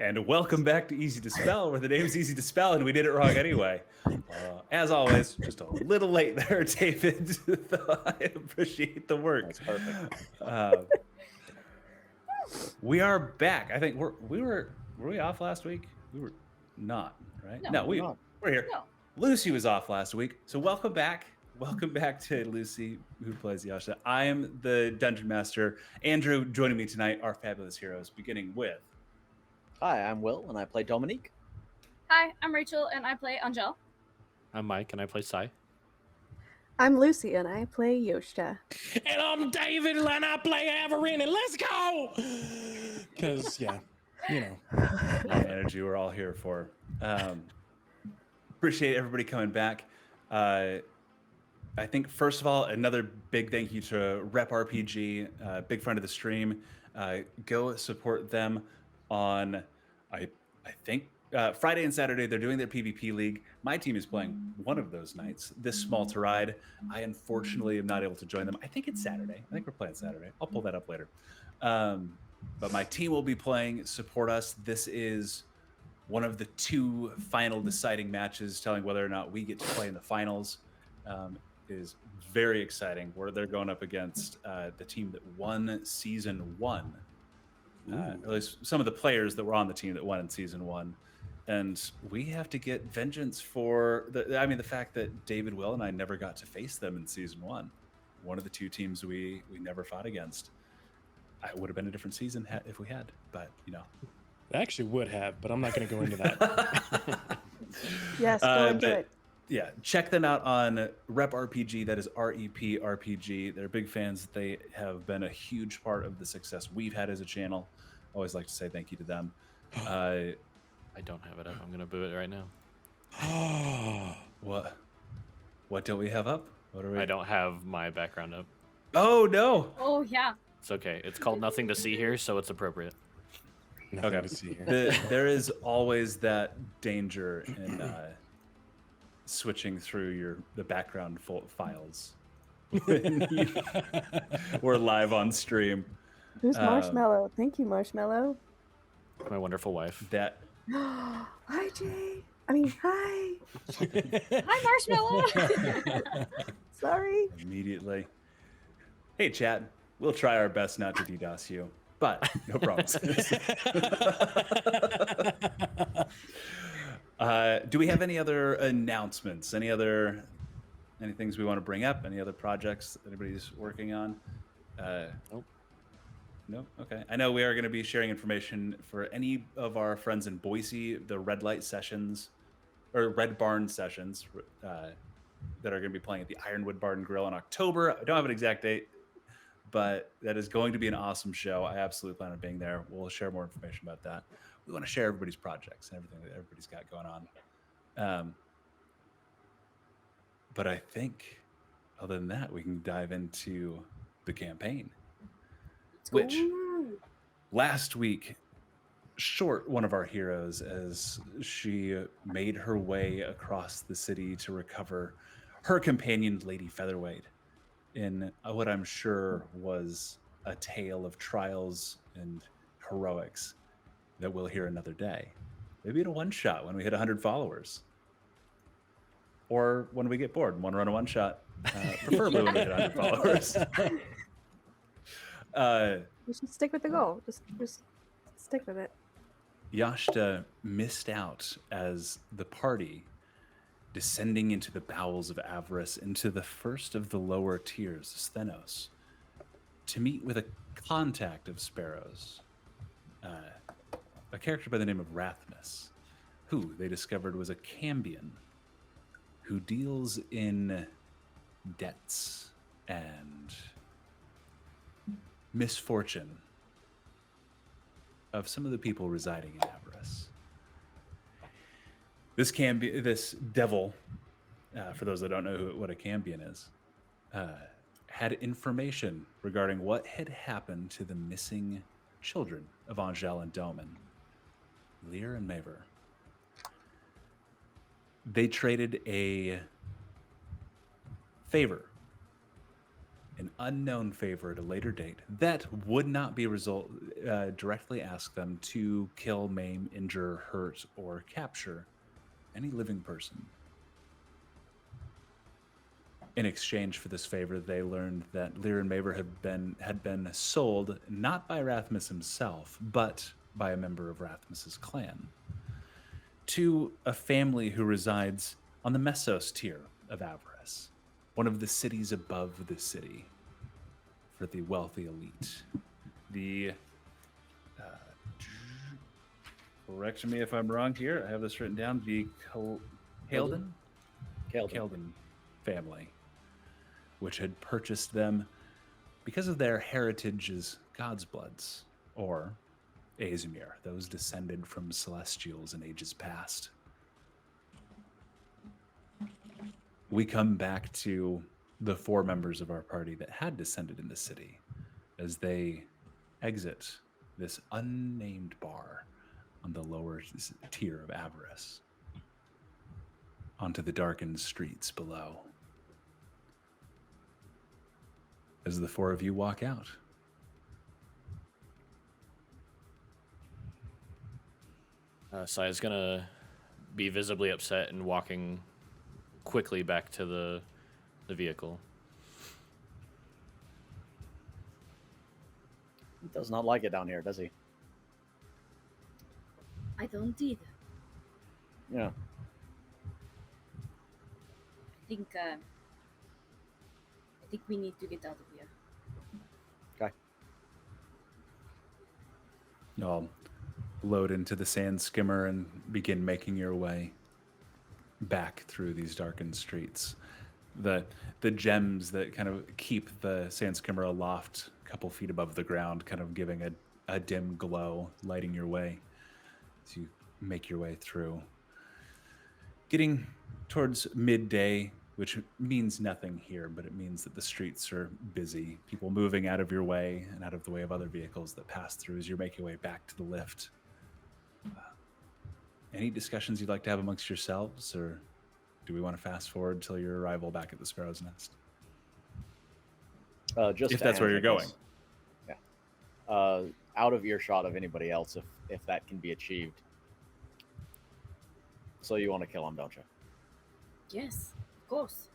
And welcome back to Easy to Spell, where the name's Easy to Spell, and we did it wrong anyway. As always, just a little late there, David. I appreciate the work. That's perfect. We are back. I think were we off last week? We were not, right? No, we're here. No. Lucy was off last week, so welcome back. Welcome back to Lucy, who plays Ëoster. I am the Dungeon Master. Andrew joining me tonight, our fabulous heroes, beginning with. Hi, I'm Will, and I play Dominique. Hi, I'm Rachel, and I play Angel. I'm Mike, and I play Sai. I'm Lucy, and I play Ëoster. And I'm David, and I play Averin, and let's go! Because, yeah, you know. Love energy we're all here for. Appreciate everybody coming back. I think, first of all, another big thank you to Rep RPG, big friend of the stream. Go support them on, I think, Friday and Saturday. They're doing their PvP league. My team is playing one of those nights, This Small to Ride. I unfortunately am not able to join them. I think it's Saturday. I think we're playing Saturday. I'll pull that up later. But my team will be playing. Support us. This is one of the two final deciding matches, telling whether or not we get to play in the finals. Is very exciting. Where they're going up against the team that won season 1. At least some of the players that were on the team that won in season 1. And we have to get vengeance for the fact that David, Will, and I never got to face them in season 1. One of the two teams we never fought against. It would have been a different season if we had, but I actually would have, but I'm not going to go into that. Yes, go into it. Yeah, check them out on Rep RPG. That is REP RPG. They're big fans. They have been a huge part of the success we've had as a channel. Always like to say thank you to them. I don't have it up. I'm going to boo it right now. What don't we have up? What are we? I don't have my background up. Oh, no. Oh, yeah. It's okay. It's called Nothing to See Here, so it's appropriate. Nothing to see here. There is always that danger in switching through the background files. We're live on stream. Who's Marshmallow? Thank you, Marshmallow. My wonderful wife. That. Hi, Jay. I mean, hi. Hi, Marshmallow. Sorry. Immediately. Hey, chat. We'll try our best not to DDoS you, but no promises. Do we have any other announcements? Any things we want to bring up? Any other projects that anybody's working on? Nope. No? Okay. I know we are going to be sharing information for any of our friends in Boise, the Red Light sessions, or Red Barn sessions, that are going to be playing at the Ironwood Bar and Grill in October. I don't have an exact date, but that is going to be an awesome show. I absolutely plan on being there. We'll share more information about that. We want to share everybody's projects and everything that everybody's got going on. But I think, other than that, we can dive into the campaign. Which, last week, Short, one of our heroes, as she made her way across the city to recover her companion, Lady Featherweight, in what I'm sure was a tale of trials and heroics that we'll hear another day. Maybe in a one-shot when we hit 100 followers. Or when we get bored and want to run a one-shot, preferably when we hit 100 followers. We should stick with the goal. Just stick with it. Ëoster missed out as the party, descending into the bowels of avarice, into the first of the lower tiers, Sthenos, to meet with a contact of Sparrow's, a character by the name of Rathmus, who they discovered was a Cambion, who deals in debts and misfortune of some of the people residing in Avarice. This devil, for those that don't know what a Cambion is, had information regarding what had happened to the missing children of Angel and Doman, Lear and Maver. They traded a favor an unknown favor at a later date that would not be directly ask them to kill, maim, injure, hurt, or capture any living person. In exchange for this favor, they learned that Lyra and Maver had been sold not by Rathmus himself, but by a member of Rathmus's clan, to a family who resides on the Mesos tier of Avarice, one of the cities above the city, for the wealthy elite. The correct me if I'm wrong here. I have this written down. The Kael'dan family, which had purchased them because of their heritage as God's Bloods, or Ëoster, those descended from Celestials in ages past. We come back to the 4 members of our party that had descended in the city as they exit this unnamed bar on the lower tier of Avarice onto the darkened streets below. As the 4 of you walk out, Sai's gonna be visibly upset and walking quickly back to the vehicle. He does not like it down here, does he? I don't either. Yeah. I think we need to get out of here. Okay. y'all load into the sand skimmer and begin making your way back through these darkened streets. The gems that kind of keep the sand skimmer aloft a couple feet above the ground, kind of giving a dim glow, lighting your way as you make your way through. Getting towards midday, which means nothing here, but it means that the streets are busy. People moving out of your way and out of the way of other vehicles that pass through as you're making your way back to the lift. Any discussions you'd like to have amongst yourselves, or do we want to fast forward till your arrival back at the Sparrow's Nest? Just if that's where you're going. Yeah. Out of earshot of anybody else, if that can be achieved. So you want to kill him, don't you? Yes, of course.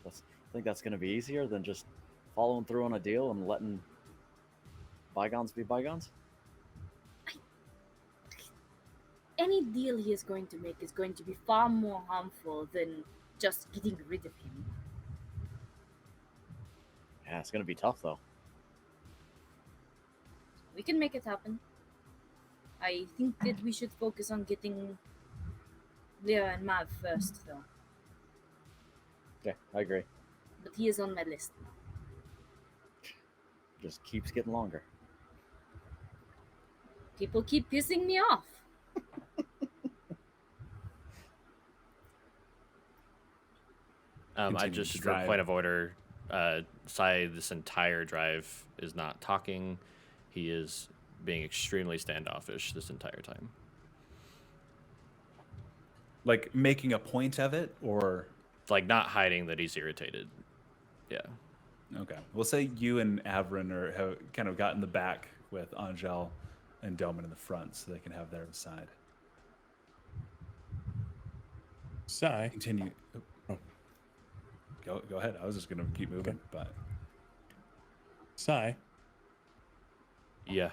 I think that's going to be easier than just following through on a deal and letting bygones be bygones? Any deal he is going to make is going to be far more harmful than just getting rid of him. Yeah, it's going to be tough, though. We can make it happen. I think that we should focus on getting Lyra and Mav first, though. Yeah, I agree. But he is on my list now. Just keeps getting longer. People keep pissing me off. I Continue just, to for drive. point of order, Sai, this entire drive is not talking. He is being extremely standoffish this entire time. Like making a point of it, or Like, not hiding that he's irritated. Yeah. okay, we'll say you and Avrin have kind of got in the back with Angel and Doman in the front, so they can have their side. Sai, Continue. Oh. Go ahead. I was just gonna keep moving, but Sai, Yeah.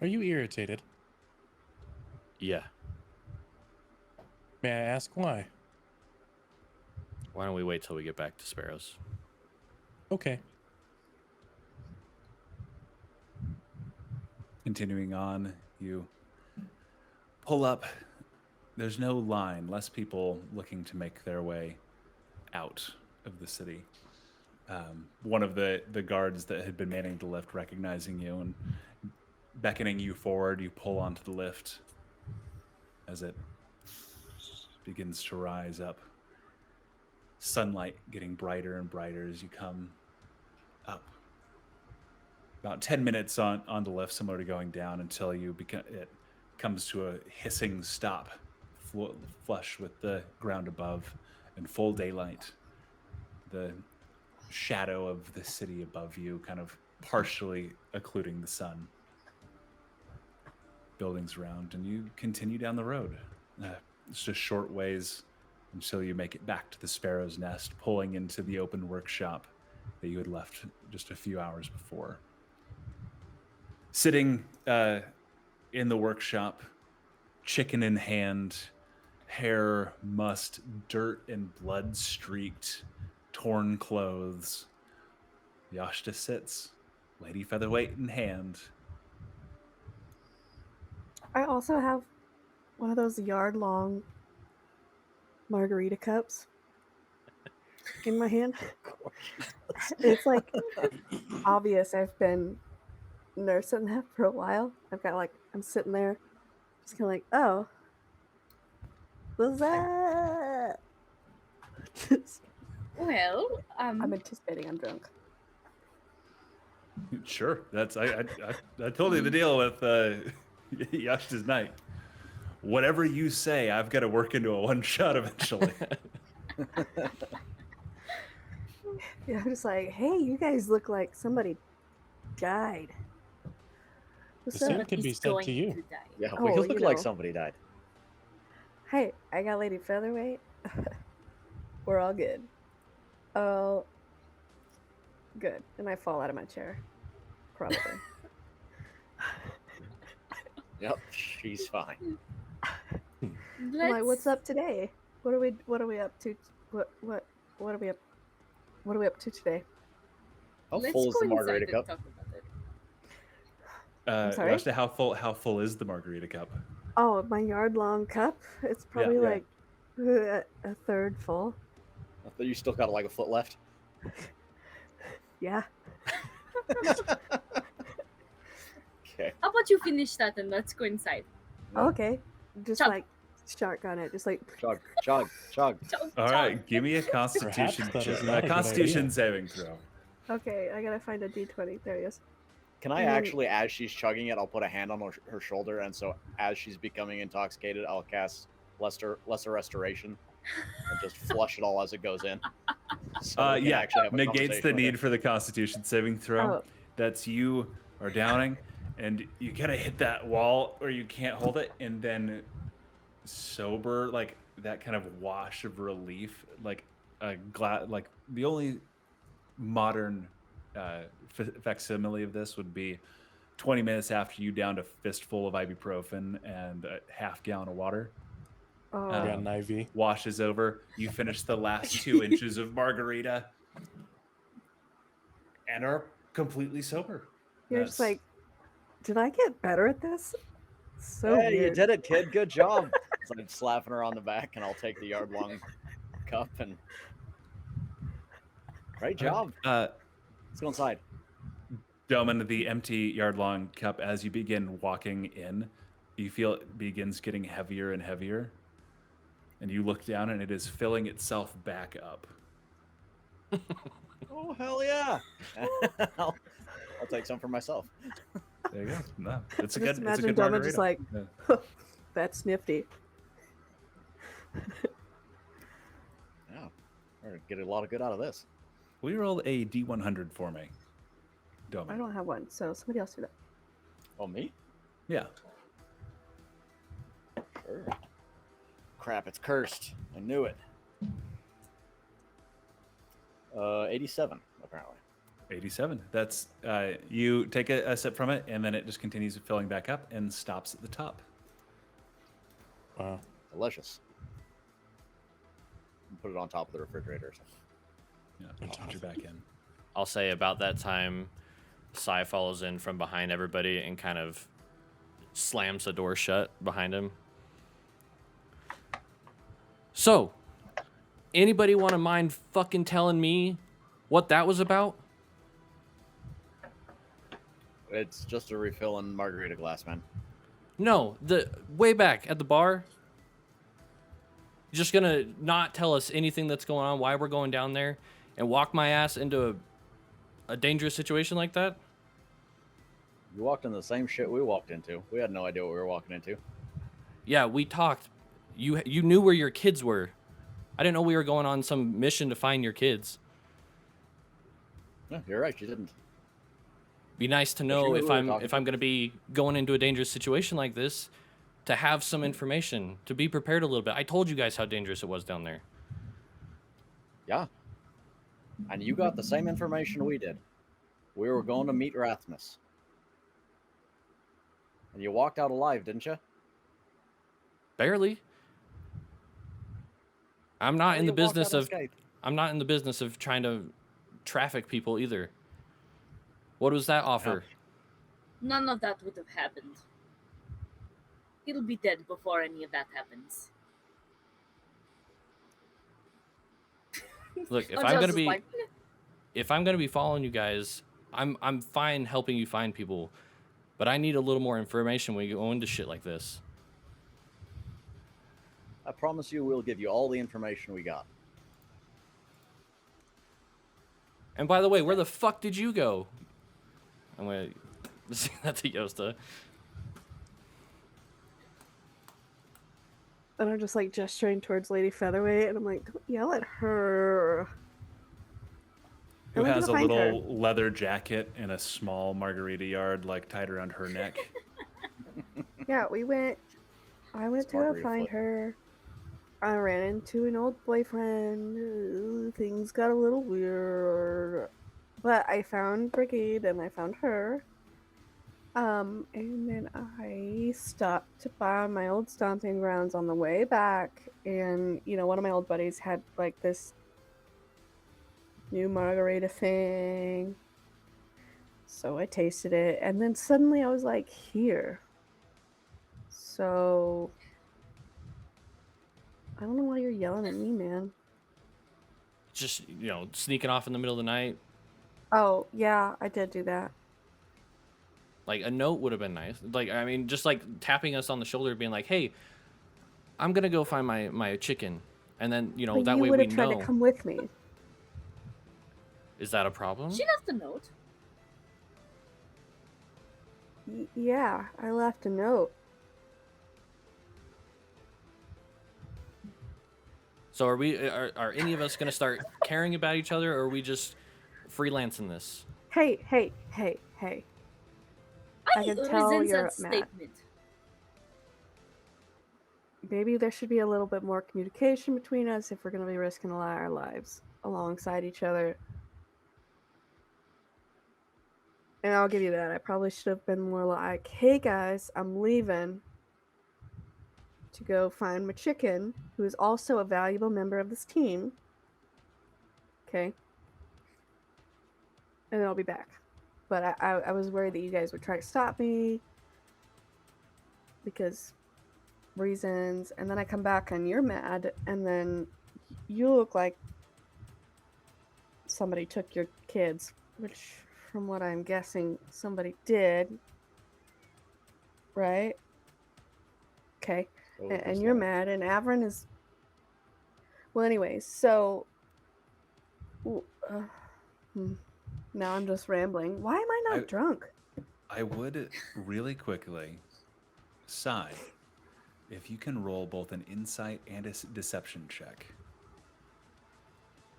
are you irritated? Yeah. May I ask why? Why don't we wait till we get back to Sparrows? Okay. continuing on, you pull up. There's no line, less people looking to make their way out of the city. One of the guards that had been manning the lift recognizing you and beckoning you forward, you pull onto the lift as it begins to rise up. Sunlight getting brighter and brighter as you come up. About 10 minutes on the lift, similar to going down, until it comes to a hissing stop, flush with the ground above, and full daylight. the shadow of the city above you, kind of partially occluding the sun. Buildings around, and you continue down the road. It's just short ways until you make it back to the Sparrow's Nest, pulling into the open workshop that you had left just a few hours before. Sitting in the workshop, chicken in hand, hair, must, dirt, and blood-streaked, torn clothes, Ëoster sits, Lady Featherweight in hand. I also have one of those yard-long margarita cups in my hand. It's like obvious I've been nursing that for a while. I'm sitting there, just kind of like, oh, what's that? Well, I'm anticipating I'm drunk. Sure, that's I told you the deal with Ëoster's night. Whatever you say, I've got to work into a one shot eventually. Yeah, I'm just like, hey, you guys look like somebody died. What's The same up? could be he's said going to you. die. Yeah, Oh, we you look like know. somebody died. Hey, I got Lady Featherweight. We're all good. Oh, good. And I fall out of my chair. Probably. Yep, she's fine. I'm like, what's up today? What are we up to? What are we up to today? How Let's full is go the inside margarita and cup? talk about it. I'm sorry? Ëoster, how full is the margarita cup? Oh, my yard-long cup. It's probably Yeah. like a third full. I thought you still got like a foot left. Yeah. Okay. How about you finish that and let's go inside? Yeah. Okay. Just Chug. like shark on it. Just like Chug, chug, chug. Chug, All chug. right, give me a Constitution that is check. not a good Constitution idea. saving throw. okay. I gotta find a D20. There he is. Can I Mm. actually, as she's chugging it, I'll put a hand on her shoulder, and so as she's becoming intoxicated, I'll cast lesser restoration and just flush it all as it goes in. So we can Yeah, actually have a negates conversation the with need her. for the Constitution saving throw. Oh. That's you are downing, and you kind of hit that wall where you can't hold it, and then sober, like that kind of wash of relief, like a like the only modern facsimile of this would be 20 minutes after you downed a fistful of ibuprofen and a half gallon of water. Oh. I got an IV. Washes over. You finish the last 2 inches of margarita and are completely sober. You're just That's- like, did I get better at this? So Hey, you weird. did it, kid. Good job. So I'm slapping her on the back, and I'll take the yard-long cup and. Great job. Let's go inside. Domin, the empty yard-long cup, as you begin walking in, you feel it begins getting heavier and heavier. And you look down, and it is filling itself back up. Oh, hell yeah. I'll take some for myself. There you go. No, it's a I good, just it's a imagine good Domin margarita. just like, Yeah. that's nifty. Yeah. We're going to get a lot of good out of this. Will you roll a D100 for me, Domin? I don't have one, so somebody else do that. Oh, me? Yeah. Sure. Crap, it's cursed. I knew it. 87, apparently. 87. That's you take a sip from it, and then it just continues filling back up and stops at the top. Wow. Delicious. Put it on top of the refrigerator or something. Yeah, put your back in. I'll say about that time, Sai follows in from behind everybody and kind of slams the door shut behind him. So, anybody want to mind fucking telling me what that was about? It's just a refill in margarita glass, man. No, the way back at the bar. You're just gonna not tell us anything that's going on, why we're going down there, and walk my ass into a dangerous situation like that? You walked in the same shit we walked into. We had no idea what we were walking into. Yeah, we talked. You knew where your kids were. I didn't know we were going on some mission to find your kids. No, you're right. She didn't. Be nice to you know were if who we're I'm talking if I'm going to be going into a dangerous situation like this, to have some information, to be prepared a little bit. I told you guys how dangerous it was down there. Yeah. And you got the same information we did. We were going to meet Rasmus. And you walked out alive, didn't you? Barely. I'm not How in the you walk business out of unscathed? I'm not in the business of trying to traffic people either. What was that offer? None of that would have happened. He'll be dead before any of that happens. Look, if Oh, I'm Joss gonna is be like, if I'm gonna be following you guys, I'm fine helping you find people, but I need a little more information when you go into shit like this. I promise you we'll give you all the information we got. And by the way, where the fuck did you go? I'm gonna say that to Ëoster. And I'm just like gesturing towards Lady Featherweight, and I'm like, don't yell at her. Who And we're has a gonna find her. little leather jacket and a small margarita yard like tied around her neck? Yeah, I went It's to go Margarita find foot. her. I ran into an old boyfriend. Things got a little weird. But I found Brigade and I found her. And then I stopped by my old stomping grounds on the way back. And, one of my old buddies had like this new margarita thing. So I tasted it. And then suddenly I was like, here. So I don't know why you're yelling at me, man. Just sneaking off in the middle of the night. Oh, yeah, I did do that. Like a note would have been nice. Like I mean, just like tapping us on the shoulder, being like, "Hey, I'm gonna go find my chicken," and then But that you way would we have tried know. to come with me. Is that a problem? she left a note. Yeah, I left a note. So are any of us gonna start caring about each other, or are we just freelancing this? Hey. I can tell resent you're that mad. statement. Maybe there should be a little bit more communication between us if we're going to be risking our lives alongside each other. And I'll give you that. I probably should have been more like, hey guys, I'm leaving to go find my chicken, who is also a valuable member of this team. Okay. And then I'll be back. But I was worried that you guys would try to stop me because reasons, and then I come back and you're mad, and then you look like somebody took your kids, which from what I'm guessing somebody did, right? Okay. So And you're mad, and Avron is, well, anyways, so now I'm just rambling. Why am I not drunk? I would really quickly, Sai, if you can roll both an insight and a deception check,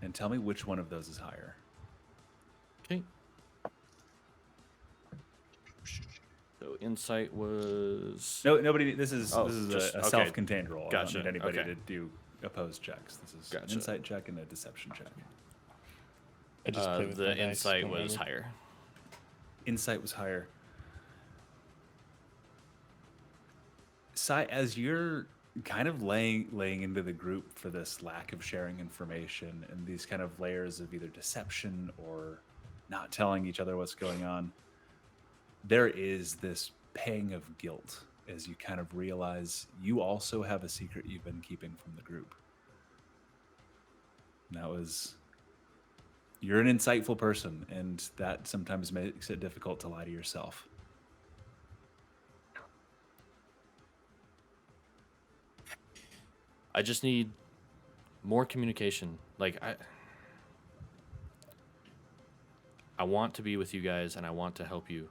and tell me which one of those is higher. Okay. So insight was No, nobody. This is just- a okay. self-contained roll. Gotcha, I don't need anybody okay. to do opposed checks. This is an Gotcha. insight check and a deception check. I just play with my the dice, insight don't was remember. higher. Insight was higher. Sai, as you're kind of laying into the group for this lack of sharing information and these kind of layers of either deception or not telling each other what's going on, there is this pang of guilt as you kind of realize you also have a secret you've been keeping from the group. And that was, you're an insightful person, and that sometimes makes it difficult to lie to yourself. I just need more communication. Like I want to be with you guys and I want to help you.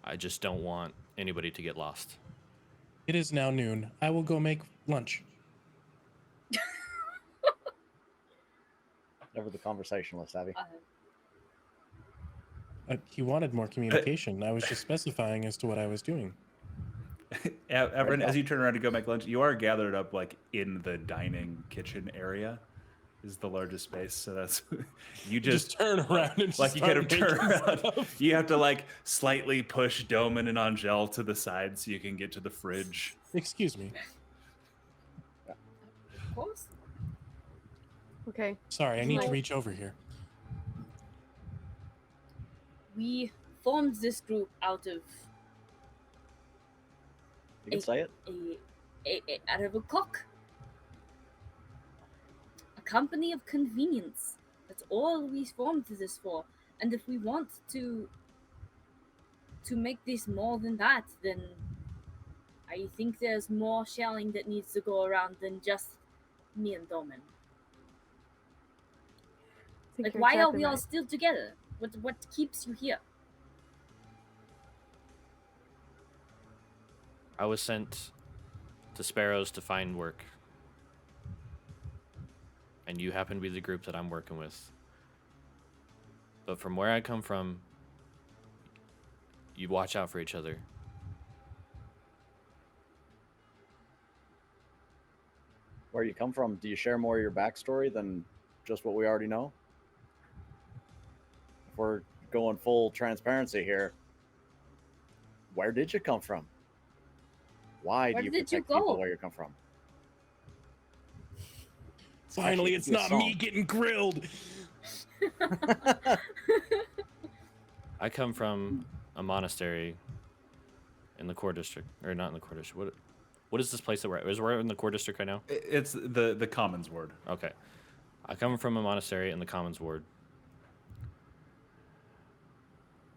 I just don't want anybody to get lost. It is now noon. I will go make lunch. Never the conversationalist, Abby. He wanted more communication. I was just specifying as to what I was doing. Everin, as you turn around to go make lunch, you are gathered up like in the dining kitchen area. Is the largest space, so that's you Just turn around and like just you kind of start turn making around. stuff. You have to like slightly push Doman and Angel to the side so you can get to the fridge. Excuse me. Of course. Okay. Sorry, I need to Like- reach over here. We formed this group out of You can say it. out of a cock. A company of convenience. That's all we formed this for. And if we want to make this more than that, then I think there's more shelling that needs to go around than just me and Doman. I think Like, you're why are exactly we all right. still together? What keeps you here? I was sent to Sparrows to find work. And you happen to be the group that I'm working with. But from where I come from, you watch out for each other. Where you come from, do you share more of your backstory than just what we already know? If we're going full transparency here, where did you come from? Why Where do you did you protect people go? where you come from? Finally, Actually, it's it'd be a not me song. getting grilled. I come from a monastery in the core district, or not in the core district. What is this place that we're at? Is we're in the core district right now? It's the Commons Ward. Okay. I come from a monastery in the Commons Ward.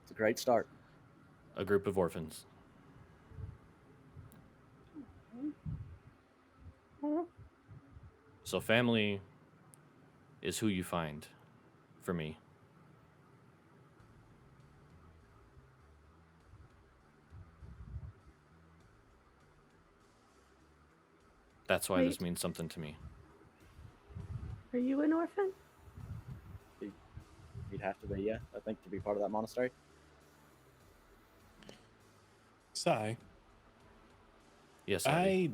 It's a great start. A group of orphans. So family is who you find for me. That's why this Wait. means something to me. Are you an orphan? You'd have to be, yeah, I think, to be part of that monastery. Sigh, Yes, I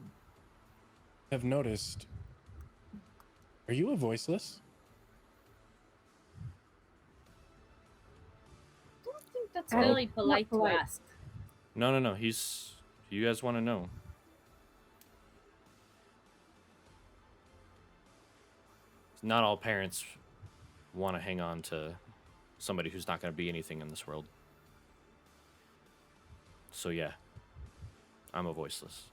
have noticed. Are you a voiceless? I don't think that's Oh, very not polite to polite. ask. No. He's. You guys want to know? Not all parents want to hang on to somebody who's not going to be anything in this world. So yeah, I'm a voiceless.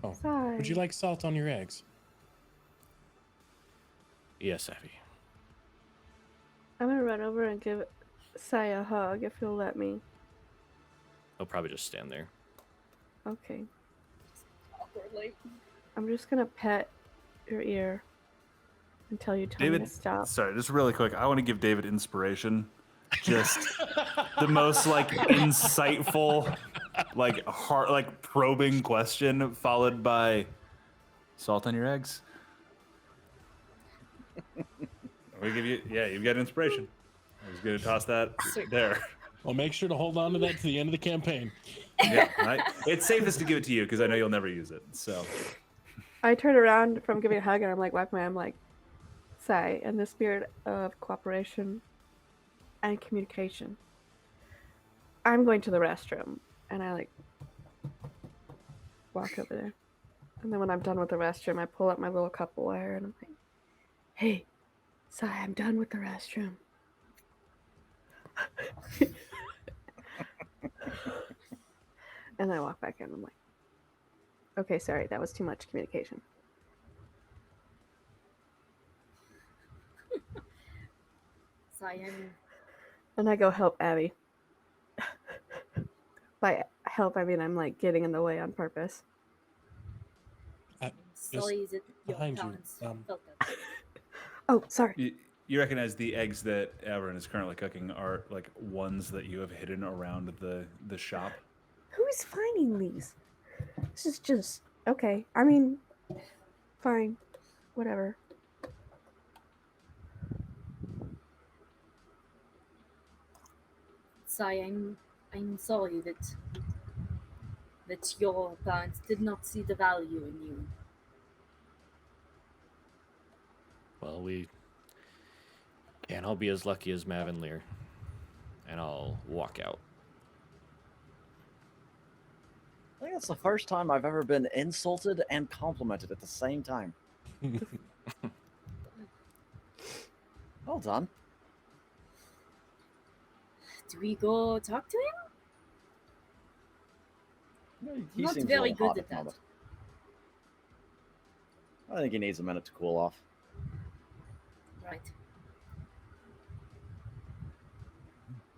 Oh, Sigh. would you like salt on your eggs? Yes, Abby. I'm gonna run over and give Sai a hug if he'll let me. He'll probably just stand there. Okay. Awkwardly. I'm just gonna pet your ear until you tell me to David, stop. sorry, just really quick. I want to give David inspiration. Just the most like insightful, like heart, like probing question, followed by salt on your eggs. We give you, yeah, you've got inspiration. I was gonna toss that there. I'll make sure to hold on to that to the end of the campaign. Yeah, right. It's safest to give it to you because I know you'll never use it. So I turn around from giving a hug and I'm like wiping my. I'm like, Sai, in the spirit of cooperation and communication, I'm going to the restroom, and I like walk over there. And then when I'm done with the restroom, I pull out my little cup of water and I'm like, "Hey, Sai, I'm done with the restroom." And then I walk back in. I'm like, "Okay, sorry, that was too much communication." Cyan. And I go help Abby. By help, I mean I'm like getting in the way on purpose. Sorry that your behind you, parents um, felt that. Oh, sorry. you recognize the eggs that Everin is currently cooking are like ones that you have hidden around the shop. Who is finding these? This is just okay. I mean, fine, whatever. Sai, I'm sorry that your parents did not see the value in you. Well, we can't all be as lucky as Mav and Lear. And I'll walk out. I think that's the first time I've ever been insulted and complimented at the same time. Well done. Do we go talk to him? He Not seems a very little hot good at at the that. moment. I think he needs a minute to cool off. Right.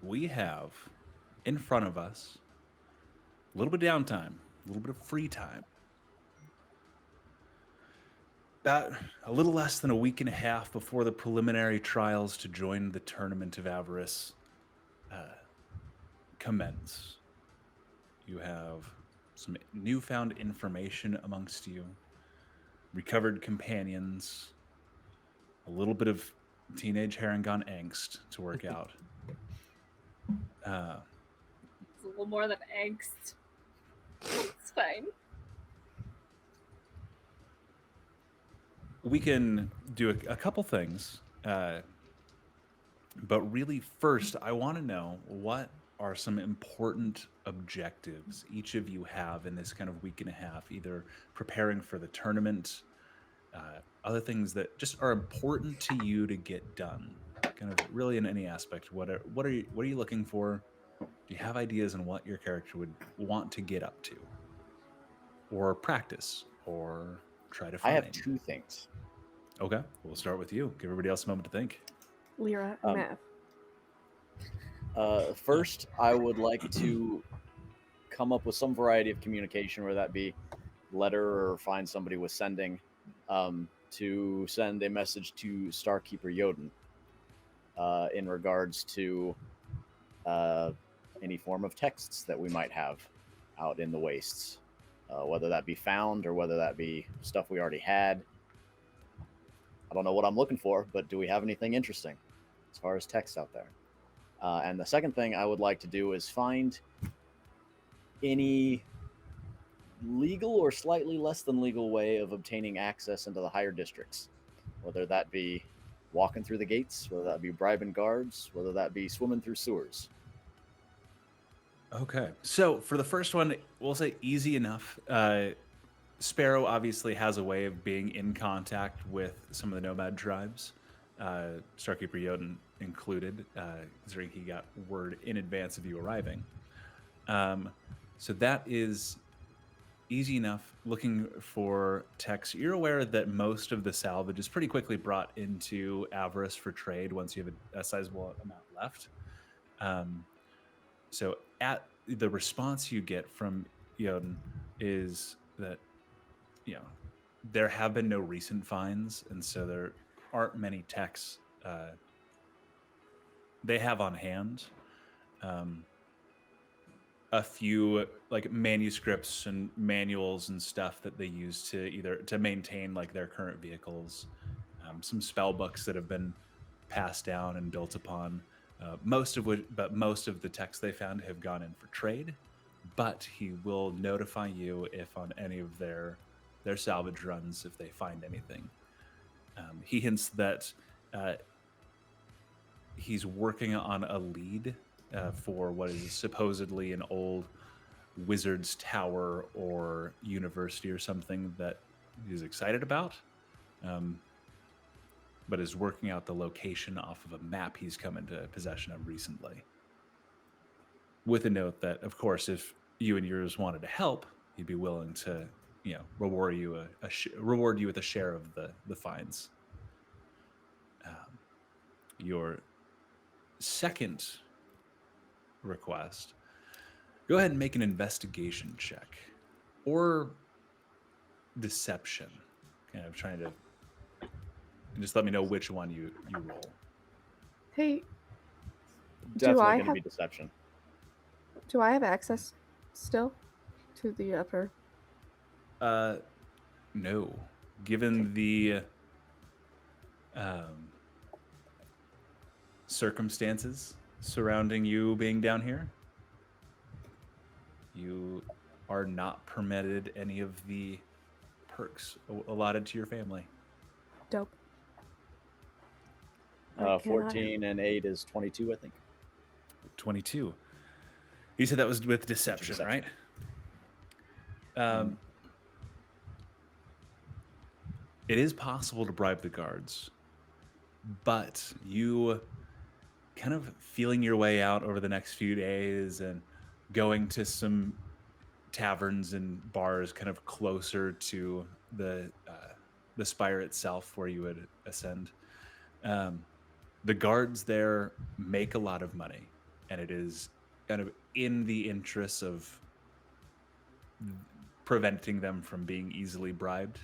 We have in front of us a little bit of downtime, a little bit of free time. About a little less than a week and a half before the preliminary trials to join the Tournament of Avarice commence. You have some newfound information amongst you, recovered companions, a little bit of teenage Harangon angst to work out. It's a little more than angst. It's fine. We can do a couple things, but really first, I want to know what are some important objectives each of you have in this kind of week and a half, either preparing for the tournament, other things that just are important to you to get done, kind of really in any aspect. What are you looking for? Do you have ideas on what your character would want to get up to, or practice, or try to I find? have two things. Okay, we'll start with you. Give everybody else a moment to think. Lyra, Um, Mav. First, I would like to come up with some variety of communication, whether that be letter or find somebody with sending, to send a message to Starkeeper Yoden in regards to any form of texts that we might have out in the wastes, whether that be found or whether that be stuff we already had. I don't know what I'm looking for, but do we have anything interesting as far as text out there? And the second thing I would like to do is find any legal or slightly less than legal way of obtaining access into the higher districts, whether that be walking through the gates, whether that be bribing guards, whether that be swimming through sewers. Okay, so for the first one, we'll say easy enough. Sparrow obviously has a way of being in contact with some of the nomad tribes, Starkeeper Yoden included, considering he got word in advance of you arriving. So that is easy enough. Looking for text. You're aware that most of the salvage is pretty quickly brought into Avarice for trade once you have a sizable amount left. So at the response you get from Yoden is that, there have been no recent finds, and so there aren't many texts they have on hand. A few like manuscripts and manuals and stuff that they use to maintain like their current vehicles. Some spell books that have been passed down and built upon. Most of the texts they found have gone in for trade, but he will notify you if on any of their salvage runs if they find anything. He hints that he's working on a lead for what is supposedly an old wizard's tower or university or something that he's excited about, but is working out the location off of a map he's come into possession of recently. With a note that, of course, if you and yours wanted to help, he'd be willing to, reward you with a share of the fines. Your second request, go ahead and make an investigation check or deception. Kind of trying to just let me know which one you roll. Hey, Definitely I going to have- be deception. do I have access still to the upper? No. Given the circumstances surrounding you being down here. You are not permitted any of the perks allotted to your family. Dope. Wait, can I- 14 and 8 is 22, I think. 22. You said that was with deception, Deception. right? It is possible to bribe the guards, but you kind of feeling your way out over the next few days and going to some taverns and bars kind of closer to the spire itself where you would ascend. The guards there make a lot of money, and it is kind of in the interest of preventing them from being easily bribed.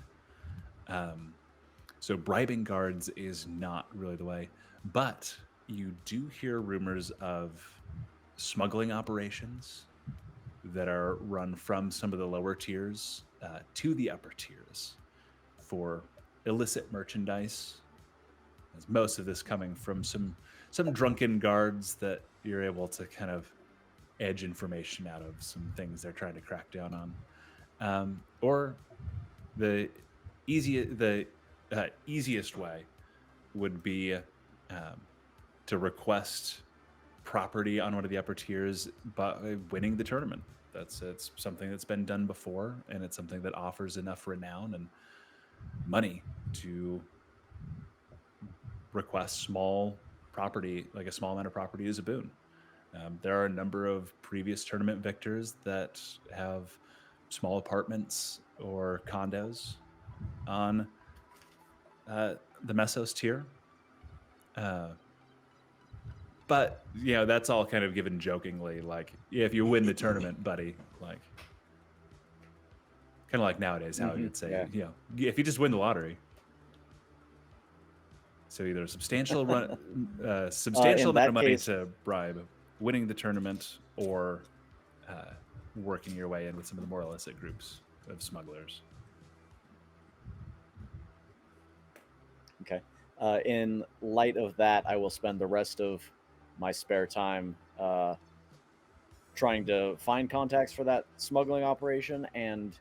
So bribing guards is not really the way, but you do hear rumors of smuggling operations that are run from some of the lower tiers to the upper tiers for illicit merchandise. As most of this coming from some drunken guards that you're able to kind of edge information out of some things they're trying to crack down on, or the easiest way would be to request property on one of the upper tiers by winning the tournament. It's something that's been done before, and it's something that offers enough renown and money to request small property, like a small amount of property, as a boon. There are a number of previous tournament victors that have small apartments or condos on the Mesos tier. But, you know, that's all kind of given jokingly, like, yeah, if you win the tournament, buddy, like, kind of like nowadays, how you'd say, yeah. you know, if you just win the lottery. So either a substantial amount of money case- to bribe, winning the tournament, or working your way in with some of the more illicit groups of smugglers. Okay. In light of that, I will spend the rest of my spare time trying to find contacts for that smuggling operation and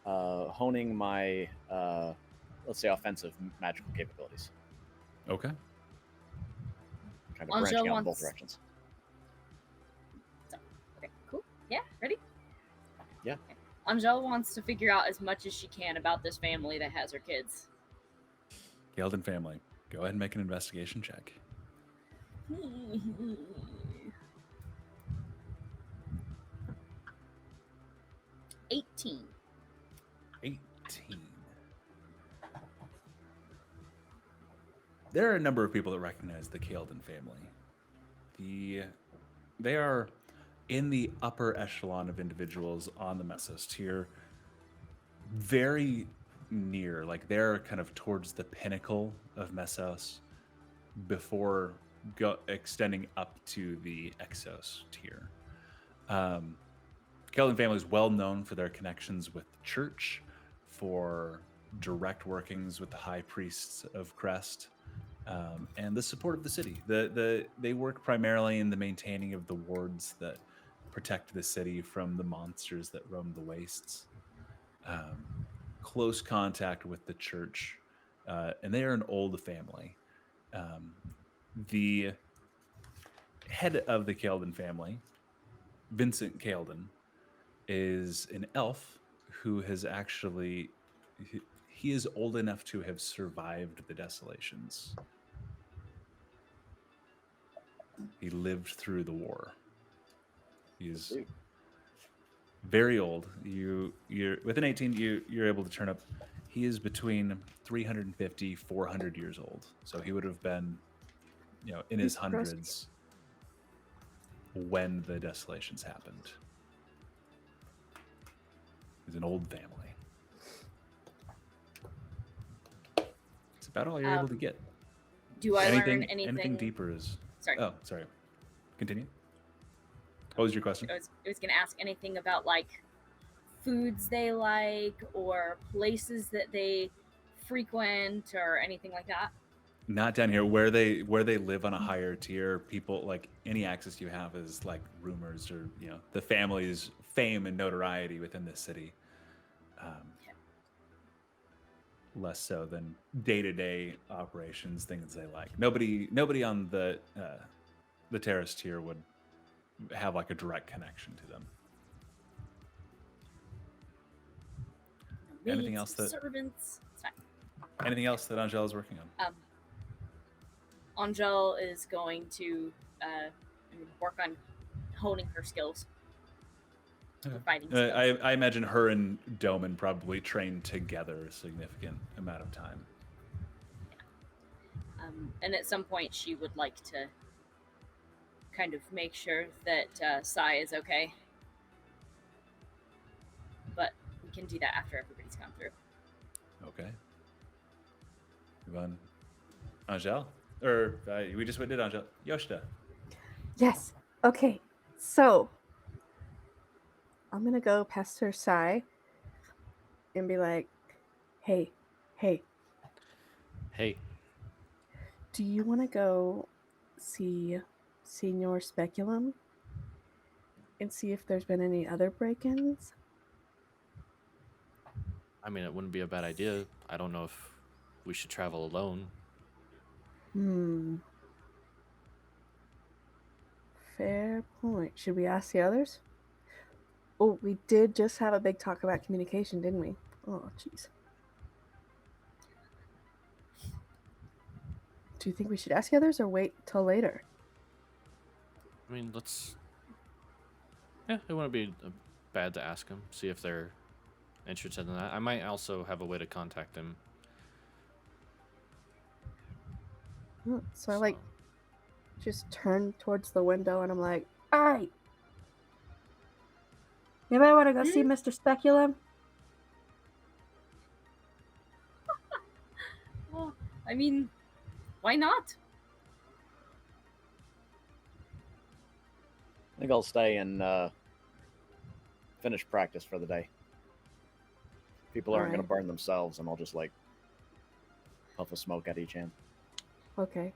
honing my, let's say, offensive magical capabilities. Okay. Kind of Angel branching out in both wants- directions. Okay, cool. Yeah, ready? Yeah. Okay. Angel wants to figure out as much as she can about this family that has her kids. Gelden family, go ahead and make an investigation check. 18. 18. There are a number of people that recognize the Gelden family. They are in the upper echelon of individuals on the Mesos tier, very near, like they're kind of towards the pinnacle of Mesos before extending up to the Exos tier. Gelden family is well known for their connections with the church, for direct workings with the high priests of Crest, and the support of the city. They work primarily in the maintaining of the wards that protect the city from the monsters that roam the wastes. Close contact with the church, and they are an old family. The head of the Gelden family, Vincent Gelden, is an elf who has actually... He is old enough to have survived the desolations. He lived through the war. He's very old. You're within 18. You're able to turn up. He is between 350, 400 years old. So he would have been, you know, in his hundreds when the desolations happened. He's an old family. It's about all you're able to get. Do I learn anything? Anything deeper is... Sorry. Oh, sorry. Continue. What was your question? I was going to ask anything about like foods they like or places that they frequent or anything like that. Not down here where they live on a higher tier. People like any access you have is like rumors or the family's fame and notoriety within this city. Less so than day-to-day operations, things they like. Nobody on the terrace tier would have like a direct connection to them. Anything Maids, else that servants? It's fine. anything else that Angel is working on? Angel is going to work on honing her skills. For fighting skills. I imagine her and Doman probably trained together a significant amount of time. And at some point, she would like to kind of make sure that Sai is okay. But we can do that after everybody's gone through. Okay. You want Angel? Or we just did Angel. Ëoster. Yes. Okay. So I'm gonna go pester Sai and be like, hey, Hey, do you want to go see Senor Speculum and see if there's been any other break-ins? I mean, it wouldn't be a bad idea. I don't know if we should travel alone. Fair point. Should we ask the others? Oh, we did just have a big talk about communication, didn't we? Oh, jeez. Do you think we should ask the others or wait till later? I mean, yeah, it wouldn't be bad to ask them, see if they're interested in that. I might also have a way to contact them. So I like just turn towards the window and I'm like, all right. Anybody want to go see Mr. Speculum? Well, I mean, why not? I think I'll stay and finish practice for the day. People aren't going to burn themselves, and I'll just like puff a smoke at each hand. Okay.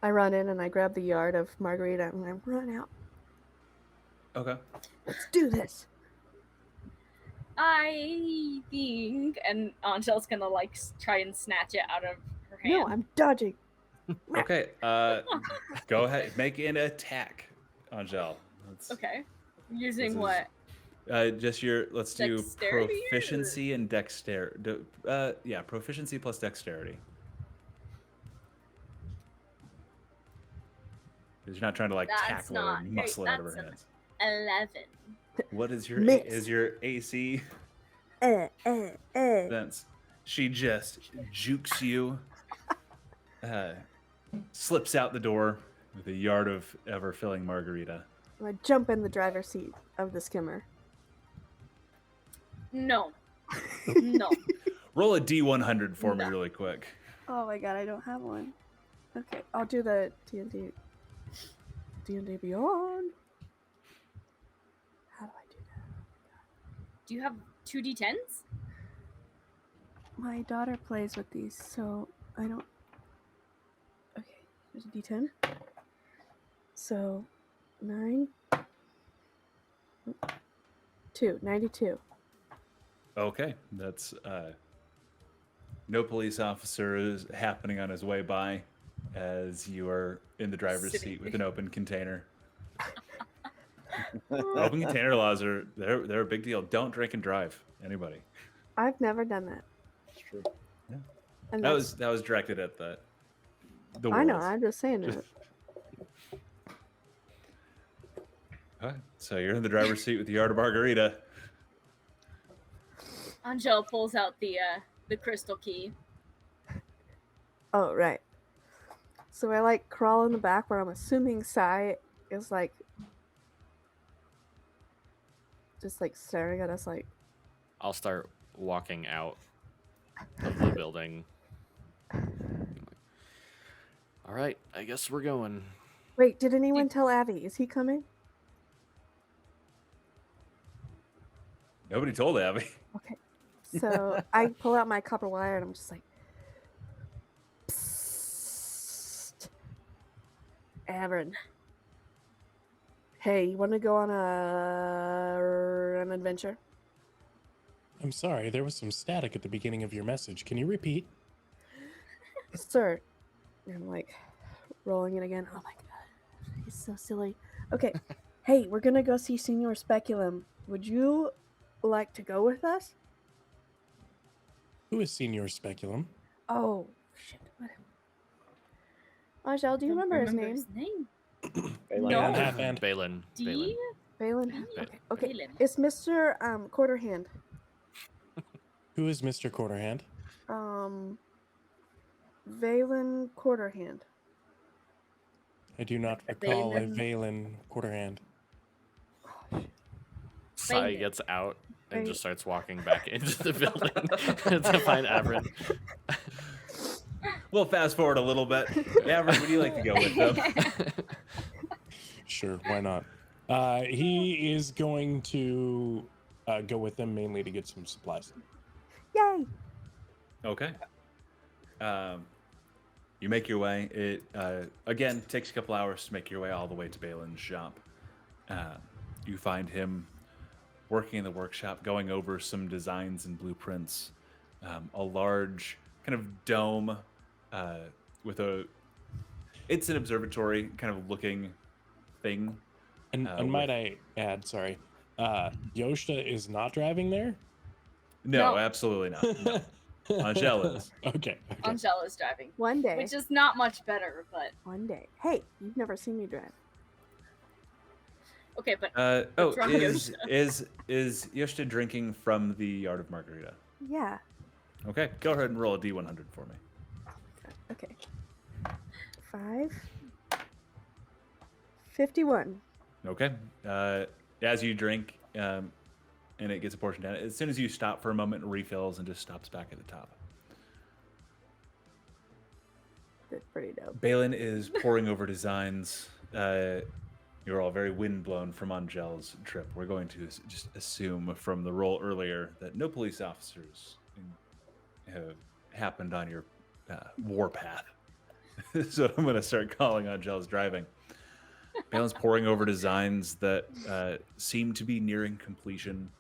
I run in and I grab the yard of Margarita and I run out. Okay. Let's do this. I think, and Angel's gonna like try and snatch it out of her hand. No, I'm dodging. Okay. Go ahead. Make an attack, Angel. Okay. Using This what? Just let's do Dexterity proficiency and dexterity. Yeah, proficiency plus dexterity. Because you're not trying to like That's tackle her not and great. muscle it out of her That's an hands. 11. What is your Miss. is your AC? That's she just jukes you, slips out the door with a yard of ever-filling margarita. I jump in the driver's seat of the skimmer. No. No. Roll a D100 for me No. really quick. Oh my god, I don't have one. Okay, I'll do the D&D Beyond. How do I do that? Do you have 2d10s? My daughter plays with these, so I don't... Okay, there's a D10. So, 9... 92. Okay, that's no police officer is happening on his way by as you are in the driver's seat with an open container. Open container laws they're a big deal. Don't drink and drive. Anybody. I've never done that. It's true. Yeah. And That was directed at the I know, wolves. I'm just saying it. Okay, so you're in the driver's seat with the yard of margarita. Angel pulls out the crystal key. Oh, right. So I like crawl in the back where I'm assuming Sai is like just like staring at us like, I'll start walking out of the building. All right, I guess we're going. wait, did anyone tell Abby? Is he coming? Nobody told Abby. Okay. So I pull out my copper wire and I'm just like, psst. Aaron. Hey, you want to go on an adventure? I'm sorry, there was some static at the beginning of your message. Can you repeat? Sir. And I'm like rolling it again. Oh my god. He's so silly. Okay. Hey, we're gonna go see Senior Speculum. Would you like to go with us? Who is Senior Speculum? Oh shit. What? Angel, do you Don't remember his name? his name? Bailyn. No. And half and. Bailyn. D? Balin. Ba- Okay. Okay. Bailyn. It's Mr. Quarterhand. Who is Mr. Quarterhand? Valen Quarterhand. I do not recall a Bailyn. Valen Quarterhand. Sai Bailyn. gets out and Right. just starts walking back into the building to find Avrin. We'll fast forward a little bit. Avrin, would you like to go with them? Sure, why not? He is going to go with them mainly to get some supplies. Yay! Okay. You make your way. It again takes a couple hours to make your way all the way to Balyn's shop. You find him working in the workshop, going over some designs and blueprints. A large kind of dome with a. It's an observatory kind of looking thing. And, might I add, sorry, Ëoster is not driving there? No, No. absolutely not. No. Angel is. Okay. Angela's driving, One day. which is not much better, but One day. Hey, you've never seen me drive. okay. But Oh, drunk is Ëoster drinking from the Art of Margarita? Yeah. Okay, go ahead and roll a D100 for me. Okay. 5. 51. Okay. As you drink, and it gets a portion down, as soon as you stop for a moment, it refills and just stops back at the top. That's pretty dope. Bailyn is poring over designs. You're all very windblown from Angel's trip. We're going to just assume from the roll earlier that no police officers have happened on your warpath. So I'm going to start calling Angel's driving. Balyn's poring over designs that seem to be nearing completion.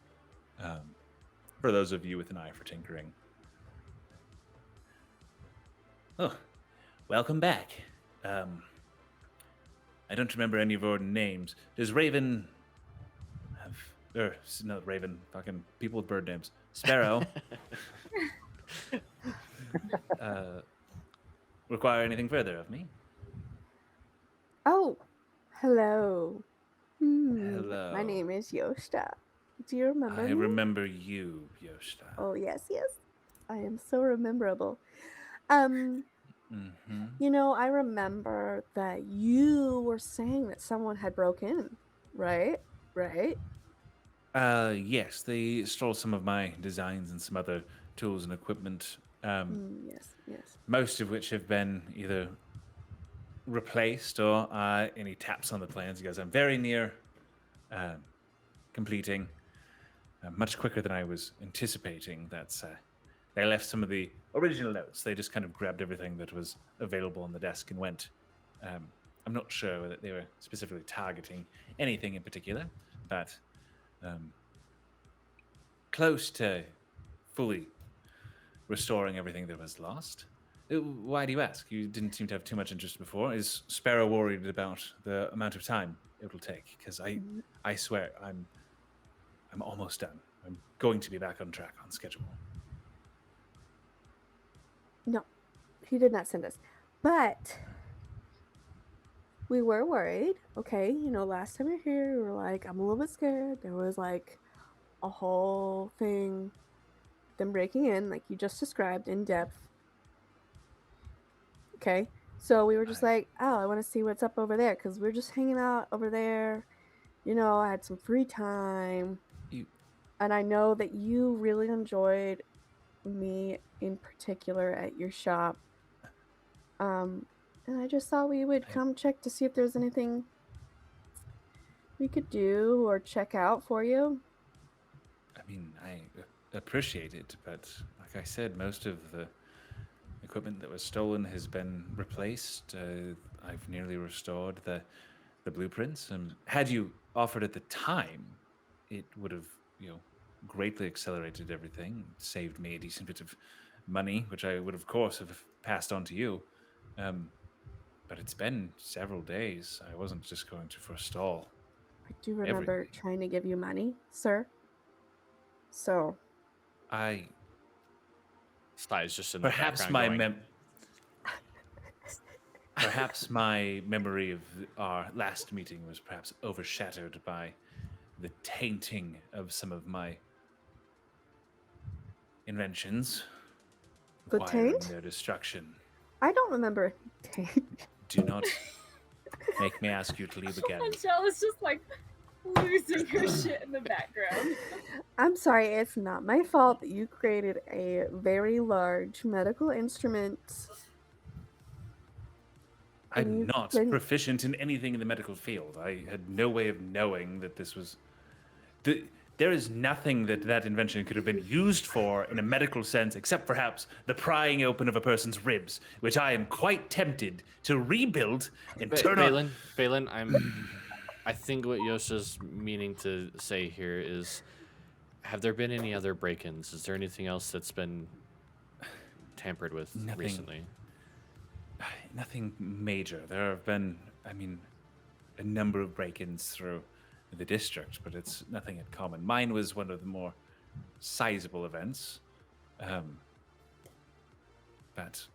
For those of you with an eye for tinkering. Oh, welcome back. I don't remember any of your names. Does Raven have... no, Raven. Fucking people with bird names. Sparrow. Require anything further of me? Oh, hello. Hello. My name is Ëoster. Do you remember I me? remember you, Ëoster. Oh, yes, yes. I am so rememberable. Mm-hmm. You know, I remember that you were saying that someone had broke in, right? Right? Yes, they stole some of my designs and some other tools and equipment. Yes, yes. Most of which have been either replaced or any taps on the plans. Because I'm very near completing, much quicker than I was anticipating. That's they left some of the original notes. They just kind of grabbed everything that was available on the desk and went. I'm not sure that they were specifically targeting anything in particular, but close to fully restoring everything that was lost. Why do you ask? You didn't seem to have too much interest before. Is Sparrow worried about the amount of time it'll take? Because I swear, I'm almost done. I'm going to be back on track on schedule. No, he did not send us. But we were worried. Okay, you know, last time you were here, we were like, I'm a little bit scared. There was like a whole thing, them breaking in, like you just described in depth. Okay, so we were just like, oh, I want to see what's up over there because we're just hanging out over there. You know, I had some free time. And I know that you really enjoyed me in particular at your shop. And I just thought we would come check to see if there's anything we could do or check out for you. I mean, I appreciate it, but like I said, most of the equipment that was stolen has been replaced. I've nearly restored the blueprints. Had you offered at the time, it would have, greatly accelerated everything, saved me a decent bit of money, which I would, of course, have passed on to you. But it's been several days. I wasn't just going to forestall. I do remember Everything. trying to give you money, sir. So, Sty's just in the Perhaps background my going, perhaps my memory of our last meeting was perhaps overshadowed by the tainting of some of my inventions, The requiring taint? their destruction. I don't remember a taint. Do not make me ask you to leave again. Michelle is just like losing her shit in the background. I'm sorry, it's not my fault that you created a very large medical instrument. I'm And you not couldn't- proficient in anything in the medical field. I had no way of knowing that this was. There is nothing that invention could have been used for in a medical sense, except perhaps the prying open of a person's ribs, which I am quite tempted to rebuild and turn on. Bailyn, I think what Ëoster's meaning to say here is, have there been any other break-ins? Is there anything else that's been tampered with Nothing. recently? Nothing major. There have been, a number of break-ins through the district, but it's nothing in common. Mine was one of the more sizable events. But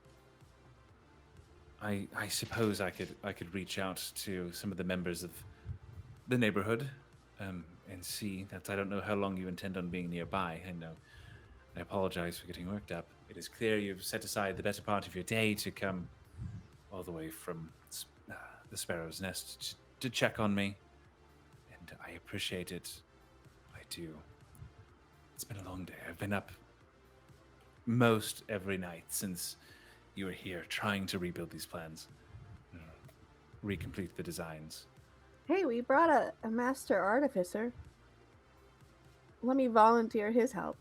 I suppose I could reach out to some of the members of the neighborhood and see that. I don't know how long you intend on being nearby. I apologize for getting worked up. It is clear you've set aside the better part of your day to come all the way from the Sparrow's Nest to check on me. And I appreciate it. I do. It's been a long day. I've been up most every night since you were here trying to rebuild these plans, recomplete the designs. Hey, we brought a master artificer. Let me volunteer his help.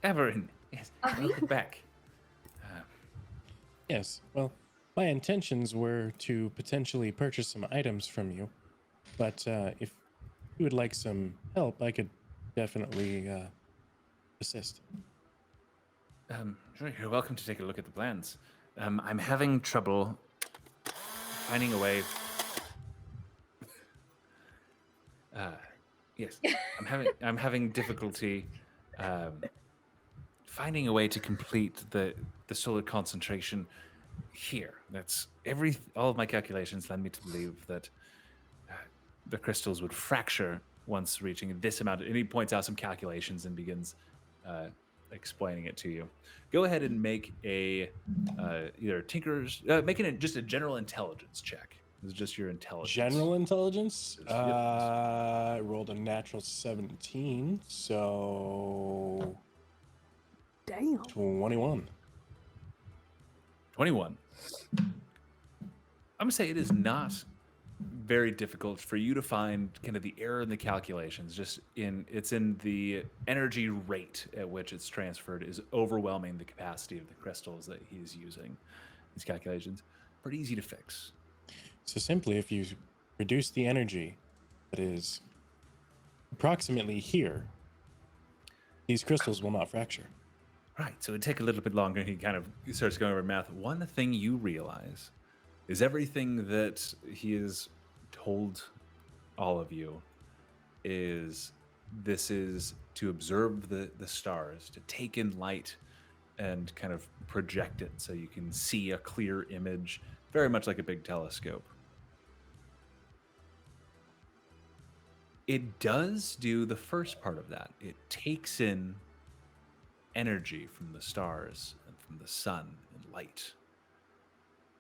Everin, yes, welcome back. Yes, well, my intentions were to potentially purchase some items from you, but if you would like some help, I could definitely assist. Sure, you're welcome to take a look at the plans. I'm having trouble finding a way. Yes, I'm having difficulty finding a way to complete the solar concentration here. That's all of my calculations led me to believe that the crystals would fracture once reaching this amount. And he points out some calculations and begins explaining it to you. Go ahead and make a either tinker's making it just a general intelligence check. It's just your intelligence. General intelligence? Yep. I rolled a natural 17, so Damn. 21. 21. I'm gonna say it is not very difficult for you to find kind of the error in the calculations. It's in the energy rate at which it's transferred is overwhelming the capacity of the crystals that he's using. These calculations pretty easy to fix. So simply, if you reduce the energy that is approximately here, these crystals will not fracture. Right, so it'd take a little bit longer. He kind of starts going over math. One thing you realize is everything that he has told all of you is this is to observe the stars, to take in light and kind of project it so you can see a clear image, very much like a big telescope. It does do the first part of that. It takes in energy from the stars and from the sun and light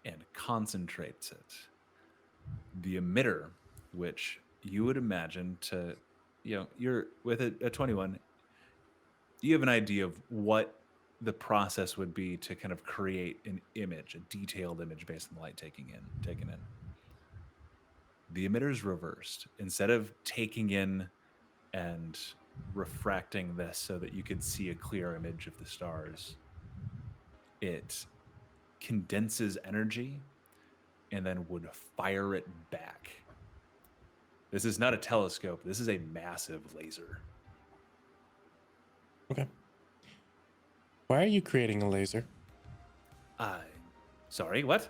and concentrates it. The emitter, which you would imagine to, you're with a 21, you have an idea of what the process would be to kind of create an image, a detailed image based on the light taken in. The emitter is reversed. Instead of taking in and refracting this so that you could see a clear image of the stars, it condenses energy and then would fire it back. This is not a telescope. This is a massive laser. Okay. Why are you creating a laser? Sorry, what?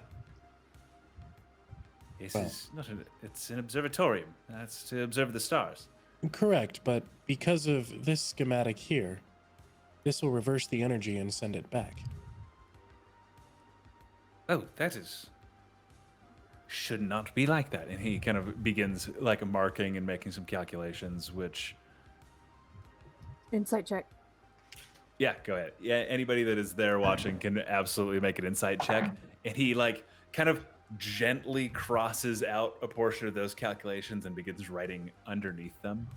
This Well- is not it's an observatorium. That's to observe the stars. Correct, but because of this schematic here, this will reverse the energy and send it back. Oh, that is should not be like that. And he kind of begins like marking and making some calculations, which Insight check. yeah, go ahead. Yeah, anybody that is there watching can absolutely make an insight check. And he like kind of gently crosses out a portion of those calculations and begins writing underneath them.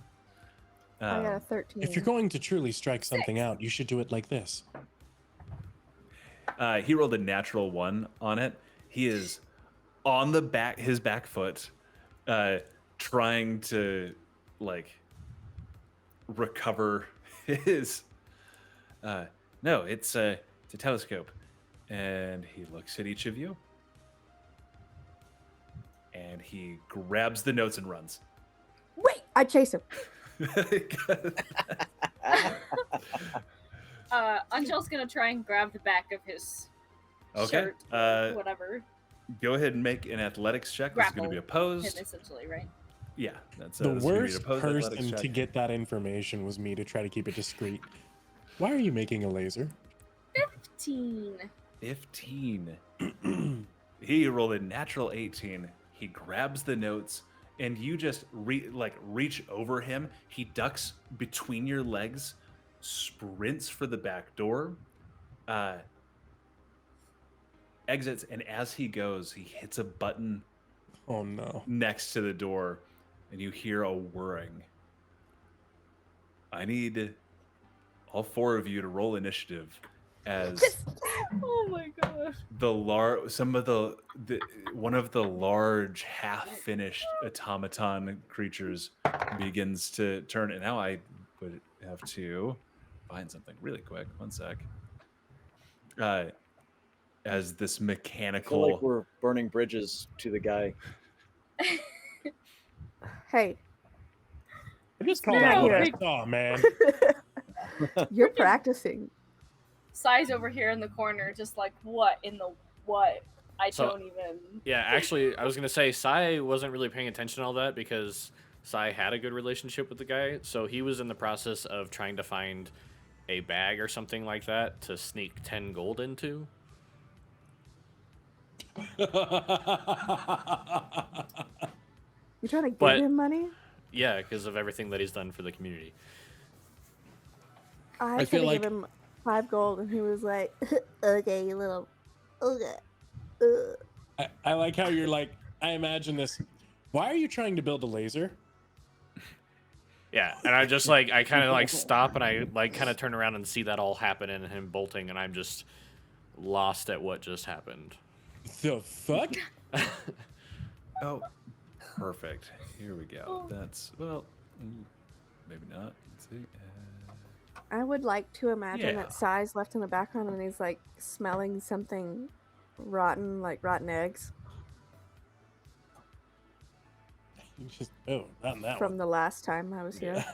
I got a 13. If you're going to truly strike something out, you should do it like this. He rolled a natural 1 on it. He is on the back, his back foot, trying to like recover his. No, it's a telescope, and he looks at each of you, and he grabs the notes and runs. Wait, I chase him. Angel's gonna try and grab the back of his Okay. shirt, whatever. Go ahead and make an athletics check. This is going to be Grapple him, opposed. essentially, right? Yeah, that's The this is gonna be an worst opposed athletics person check. to get that information was me to try to keep it discreet. Why are you making a laser? 15. 15. He rolled a natural 18. He grabs the notes, and you just reach over him. He ducks between your legs, sprints for the back door, exits, and as he goes, he hits a button Oh no. next to the door, and you hear a whirring. I need all 4 of you to roll initiative as Oh my gosh. one of the large half-finished automaton creatures begins to turn, and now I would have to find something really quick. One sec. As this I feel mechanical like we're burning bridges to the guy. Hey, I just called No, out what I big- saw, man. you're practicing. Sai's over here in the corner, just like, what in the what? I So- don't even. Yeah, actually, I was gonna say Sai wasn't really paying attention to all that because Sai had a good relationship with the guy, so he was in the process of trying to find a bag or something like that to sneak 10 gold into. You trying to give But- him money? Yeah, because of everything that he's done for the community. I I could feel have give him 5 gold, and he was like, "Okay, you little, okay." I like how you're like, I imagine this. Why are you trying to build a laser? Yeah, and I just like I kind of like stop and I like kind of turn around and see that all happen and him bolting, and I'm just lost at what just happened. The fuck? Oh, perfect. Here we go. That's maybe not. Let's see. I would like to imagine Yeah. that Sai's left in the background, and he's like smelling something rotten, like rotten eggs You just not that from one. the last time I was here, Yeah.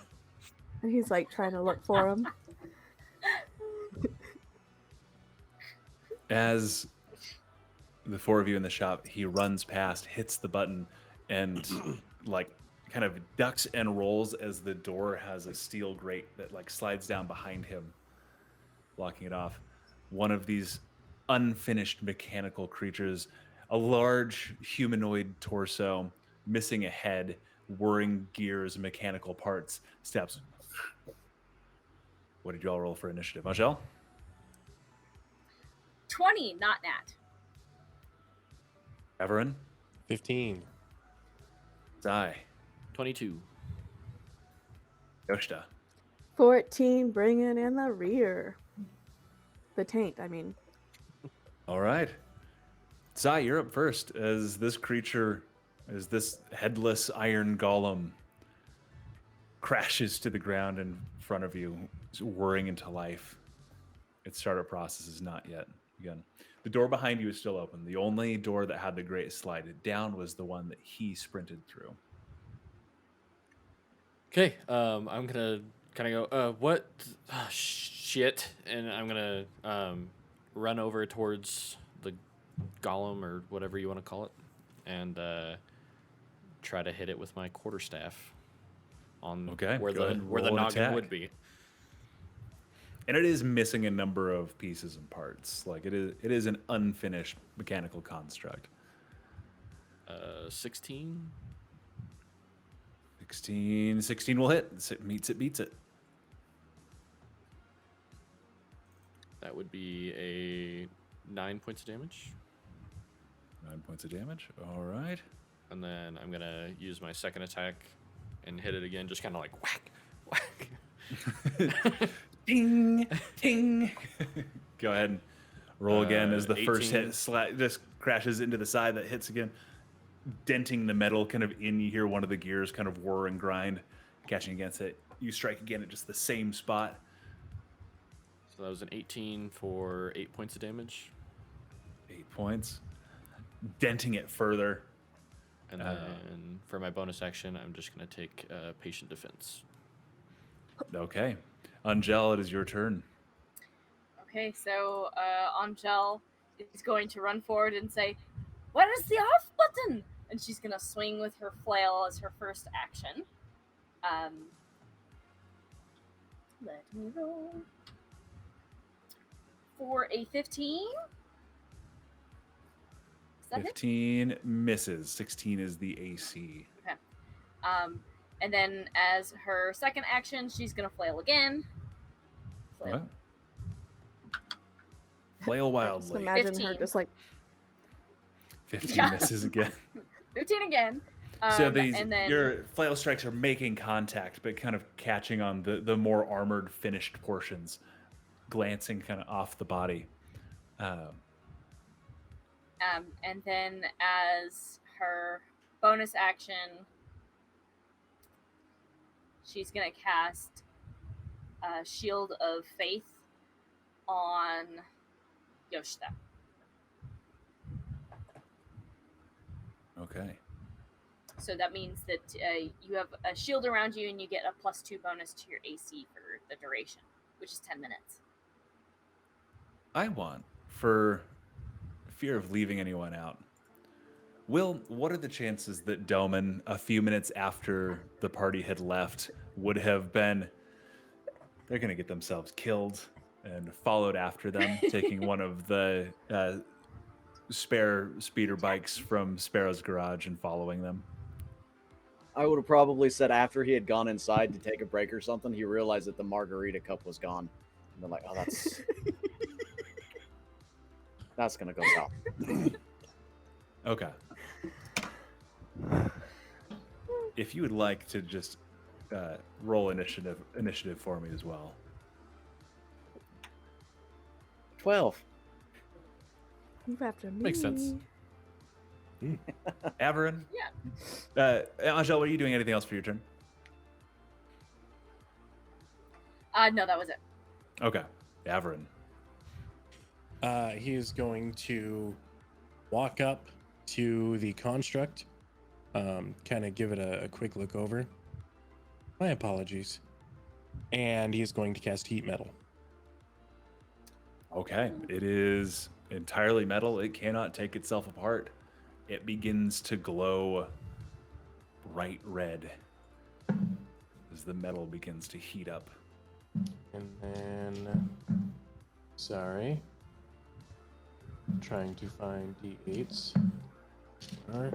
and he's like trying to look for him. As the 4 of you in the shop, he runs past, hits the button, and like kind of ducks and rolls as the door has a steel grate that like slides down behind him, blocking it off. One of these unfinished mechanical creatures, a large humanoid torso, missing a head, whirring gears, mechanical parts, steps. What did you all roll for initiative, Angel? 20, not nat. Everin? 15. Zai? 22. Ëoster? 14, bringing in the rear. The taint, I mean. All right. Zai, you're up first as this creature, as this headless iron golem crashes to the ground in front of you, whirring into life. Its startup process is not yet begun. The door behind you is still open. The only door that had the grate slided down was the one that he sprinted through. Okay, I'm gonna kind of go, what? Shit. And I'm gonna run over towards the golem or whatever you want to call it and try to hit it with my quarterstaff on Okay, where go ahead the and where the roll an noggin attack. would be. And it is missing a number of pieces and parts. Like it is an unfinished mechanical construct. 16. 16 will hit. It meets it, beats it. That would be a 9 points of damage. 9 points of damage. All right. And then I'm going to use my second attack and hit it again, just kind of like whack, whack. Ding, ding. Go ahead and roll again as the first 18. hit just crashes into the side that hits again, denting the metal kind of in. You hear one of the gears kind of whir and grind, catching against it. You strike again at just the same spot. So that was an 18 for 8 points of damage. 8 points. Denting it further. And then for my bonus action, I'm just going to take patient defense. Okay. Angel, it is your turn. Okay, so Angel is going to run forward and say, "Where is the off button?" And she's gonna swing with her flail as her first action. Let me roll for a 15. Is that it? 15 misses. 16 is the AC. Okay. And then as her second action, she's gonna flail again. Flail. What? Flail Just wildly. imagine her 15. just like 15 Yeah. misses again. 15 again. So these and then your flail strikes are making contact, but kind of catching on the more armored, finished portions, glancing kind of off the body. and then as her bonus action, she's gonna cast Shield of Faith on Ëoster. Okay. So that means that you have a shield around you and you get a +2 bonus to your AC for the duration, which is 10 minutes. I want, for fear of leaving anyone out, Will, what are the chances that Doman, a few minutes after the party had left, would have been, they're going to get themselves killed, and followed after them, taking one of the spare speeder bikes from Sparrow's garage and following them? I would have probably said after he had gone inside to take a break or something, he realized that the Margarita cup was gone. And they're like, oh, that's going to go south. Okay. If you would like to just roll initiative for me as well. 12. move after me. Makes sense. Averin? Yeah. Angel, are you doing anything else for your turn? No, that was it. Okay. Averin. He is going to walk up to the construct, kind of give it a quick look over. My apologies. And he is going to cast Heat Metal. Okay. It is entirely metal. It cannot take itself apart. It begins to glow bright red as the metal begins to heat up. And then, sorry, trying to find D8s. All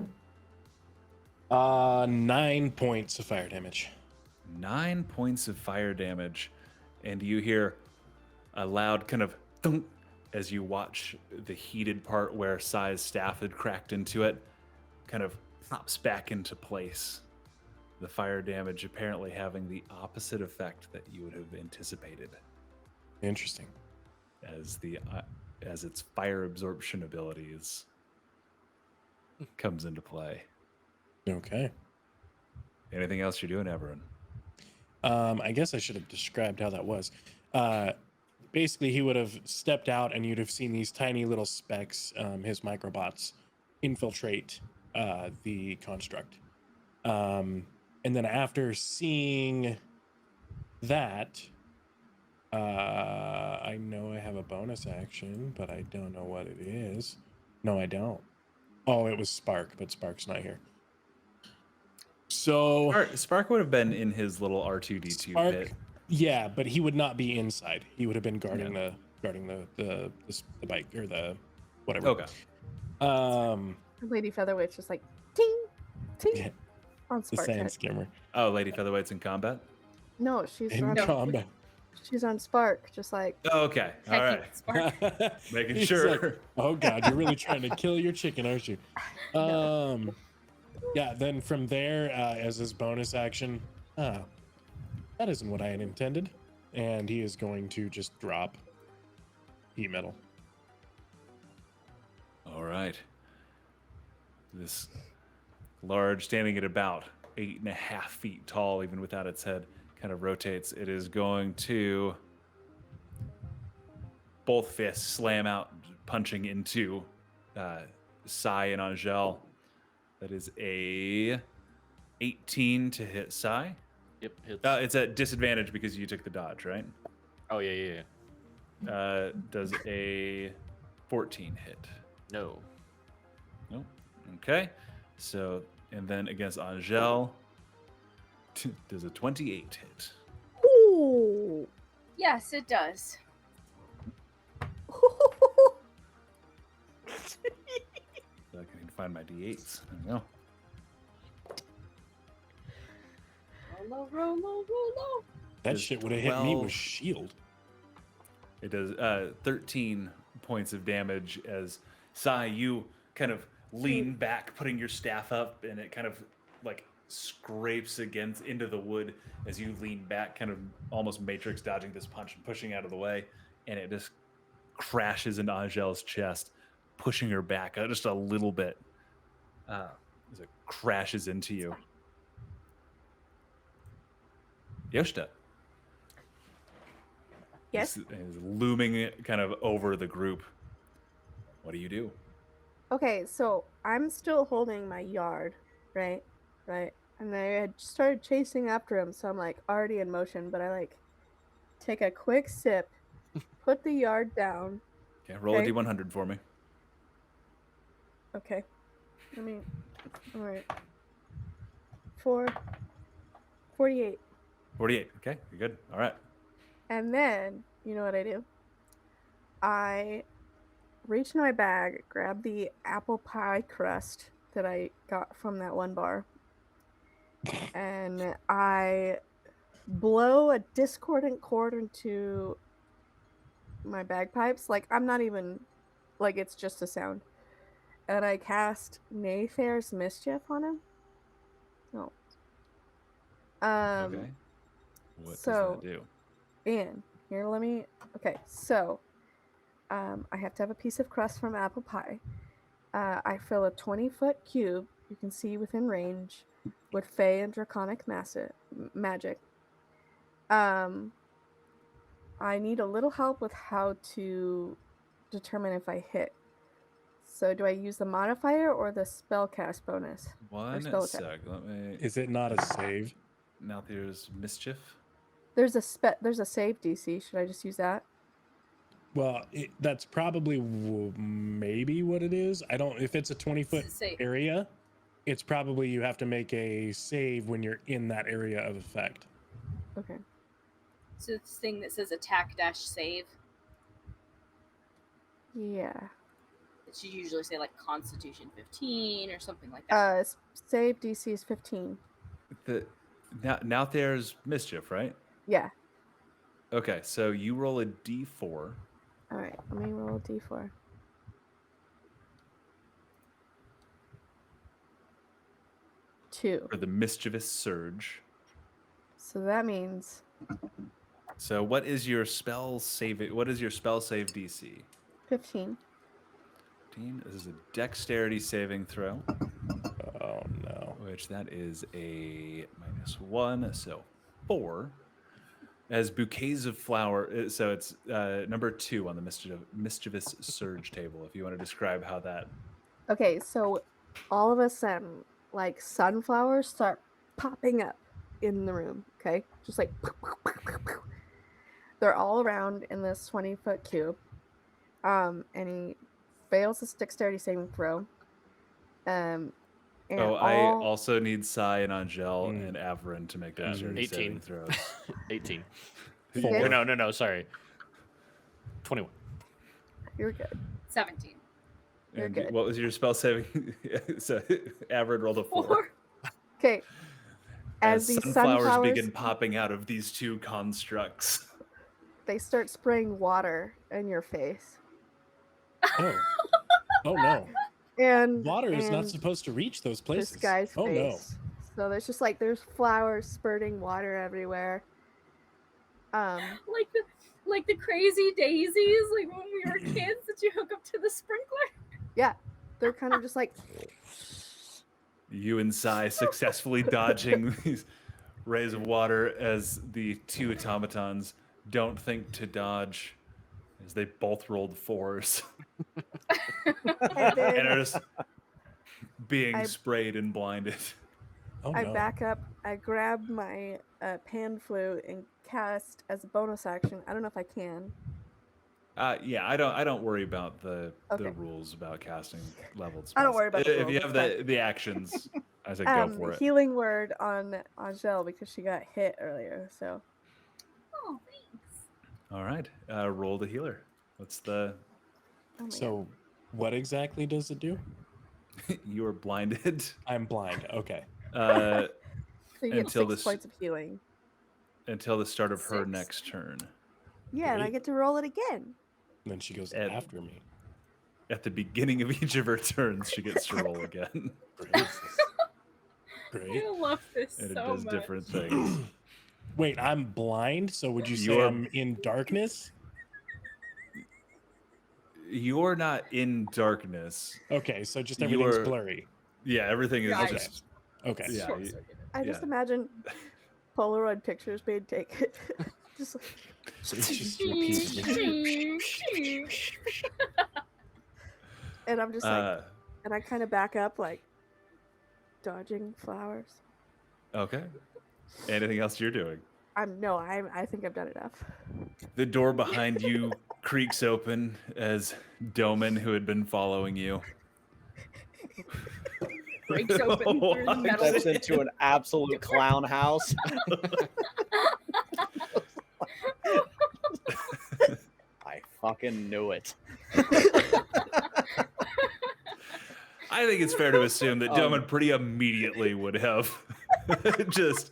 right. 9 points of fire damage. 9 points of fire damage, and you hear a loud kind of thunk as you watch the heated part where Sai's staff had cracked into it kind of pops back into place. The fire damage apparently having the opposite effect that you would have anticipated Interesting. as its fire absorption abilities comes into play. Okay. Anything else you're doing, Everin? I guess I should have described how that was. basically he would have stepped out and you'd have seen these tiny little specks, his microbots, infiltrate the construct. And then after seeing that, I know I have a bonus action, but I don't know what it is. No, I don't. Oh, it was Spark, but Spark's not here. So Spark would have been in his little R2D2 Spark, pit. yeah, but he would not be inside. He would have been guarding Yeah. the bike or the whatever. Okay. Lady Featherweight's just like ting, ting Yeah, on the Spark. sand head. skimmer Oh, Lady Featherweight's in combat? No, she's in on, combat. she's on Spark, just like Oh, okay. All Checking right. Spark. Making He's sure. like, oh God, you're really trying to kill your chicken, aren't you? Yeah. Then from there, as his bonus action, that isn't what I had intended, and he is going to just drop heat metal. All right. This large, standing at about 8.5 feet tall, even without its head, kind of rotates. It is going to both fists slam out, punching into Sai and Angel. That is a 18 to hit Sai. Yep. Hits. It's at disadvantage because you took the dodge, right? Oh yeah. Does a 14 hit? No. Nope. Okay. So, and then against Angel, does a 28 hit? ooh. Yes, it does. So I can find my d8s. There we go. Roll. That Does shit would have hit me 12 with shield. It does 13 points of damage as Sai, you kind of lean back, putting your staff up, and it kind of like scrapes against into the wood as you lean back, kind of almost matrix dodging this punch and pushing out of the way, and it just crashes into Angel's chest, pushing her back just a little bit as it crashes into you. Ëoster Yes. is looming kind of over the group. What do you do? Okay, so I'm still holding my yard, right? Right. And I had started chasing after him, so I'm like already in motion, but I like take a quick sip, put the yard down. Okay, roll Okay. a d100 for me. Okay. I mean, all right. 48. 48. Okay, you're good. All right. And then, you know what I do? I reach in my bag, grab the apple pie crust that I got from that one bar, and I blow a discordant chord into my bagpipes. Like, I'm not even, like, it's just a sound. And I cast Mayfair's Mischief on him. No. Okay. What so- does that do? And here, let me. Okay, so I have to have a piece of crust from apple pie. I fill a 20-foot cube you can see within range with Fey and Draconic magic. I need a little help with how to determine if I hit. So, do I use the modifier or the spellcast bonus? One spell sec. attack. Let me. Is it not a save? Now there's mischief. There's a save DC. Should I just use that? Well, that's probably maybe what it is. I don't. If it's a 20-foot Save. area, it's probably you have to make a save when you're in that area of effect. Okay. So it's this thing that says attack dash save. Yeah. It should usually say like Constitution 15 or something like that. Save DC is 15. Now there's mischief, right? Yeah. Okay, so you roll a d4. All right. Let me roll a d4. Two. For the mischievous surge. So that means So what is your spell save? What is your spell save DC? 15. 15. This is a dexterity saving throw, Oh no. which that is a -1, so 4. as bouquets of flower. So it's number 2 on the mischievous surge table. If you want to describe how that. Okay, so all of a sudden, like sunflowers start popping up in the room. Okay, just like they're all around in this 20-foot cube. And he fails his dexterity saving throw. And Oh, I all also need Sai and Angel and Averin to make dexterity 18. saving throws. 18. Okay. No, sorry. 21. you're good. 17. You're And good. what was your spell saving? So Averin rolled a 4. 4. Okay. As these sunflowers begin popping out of these 2 constructs. they start spraying water in your face. Oh. Oh no. And Water is not and supposed to reach those places. this guy's oh no. face. So there's just like there's flowers spurting water everywhere. Like the crazy daisies, like when we were kids that you hook up to the sprinkler. Yeah, they're kind of just like You and Sai successfully dodging these rays of water as the 2 automatons don't think to dodge as they both rolled 4s and then and are just being I- sprayed and blinded. Oh I no. back up, I grab my pan flute and cast as a bonus action. I don't know if I can. Yeah, I don't worry about the Okay. rules about casting leveled spells. I don't worry about the if you rules, have it's the actions. I say go for it. Healing word on Angel because she got hit earlier. So Oh, thanks. All right, roll the healer. What's the? oh my God. So what exactly does it do? You are blinded I'm blind. Okay. uh, So you get until 6 this- points of healing. until the start of her 6. next turn. Yeah, and I Great. get to roll it again. And then she goes Ed. after me. At the beginning of each of her turns, she gets to roll again, Great. Great. I love this and it so does much. different things. Wait, I'm blind, so would you say You're- I'm in darkness? You're not in darkness. Okay, so just everything's You're- blurry. Yeah, everything is Right. just. Okay. Yeah, Short you- circuited. I just Yeah. imagine Polaroid pictures being taken. just like, So it's just repeatedly. and I'm just like, Uh, and I kind of back up, like dodging flowers. okay. Anything else you're doing? I think I've done enough. The door behind you creaks open as Doman, who had been following you, Breaks open through the metal. That's into an absolute clown house. I fucking knew it. I think it's fair to assume that Um, Doman pretty immediately would have just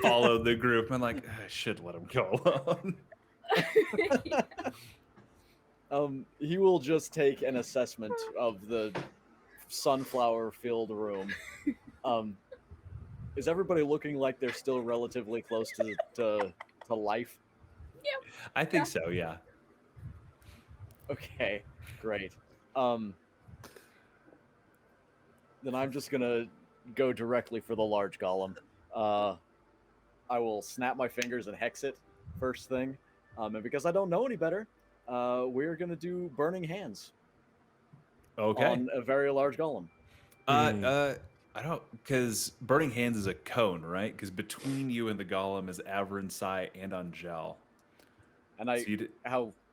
followed the group and like, I should let him go alone. He will just take an assessment of the sunflower-filled room. Is everybody looking like they're still relatively close to life? I think so, yeah. Okay, great. Then I'm just gonna go directly for the large golem. I will snap my fingers and hex it first thing, and because I don't know any better, we're gonna do burning hands Okay. on a very large golem. I don't, because Burning Hands is a cone, right? Because between you and the golem is Averin, Sai, and Angel. And So you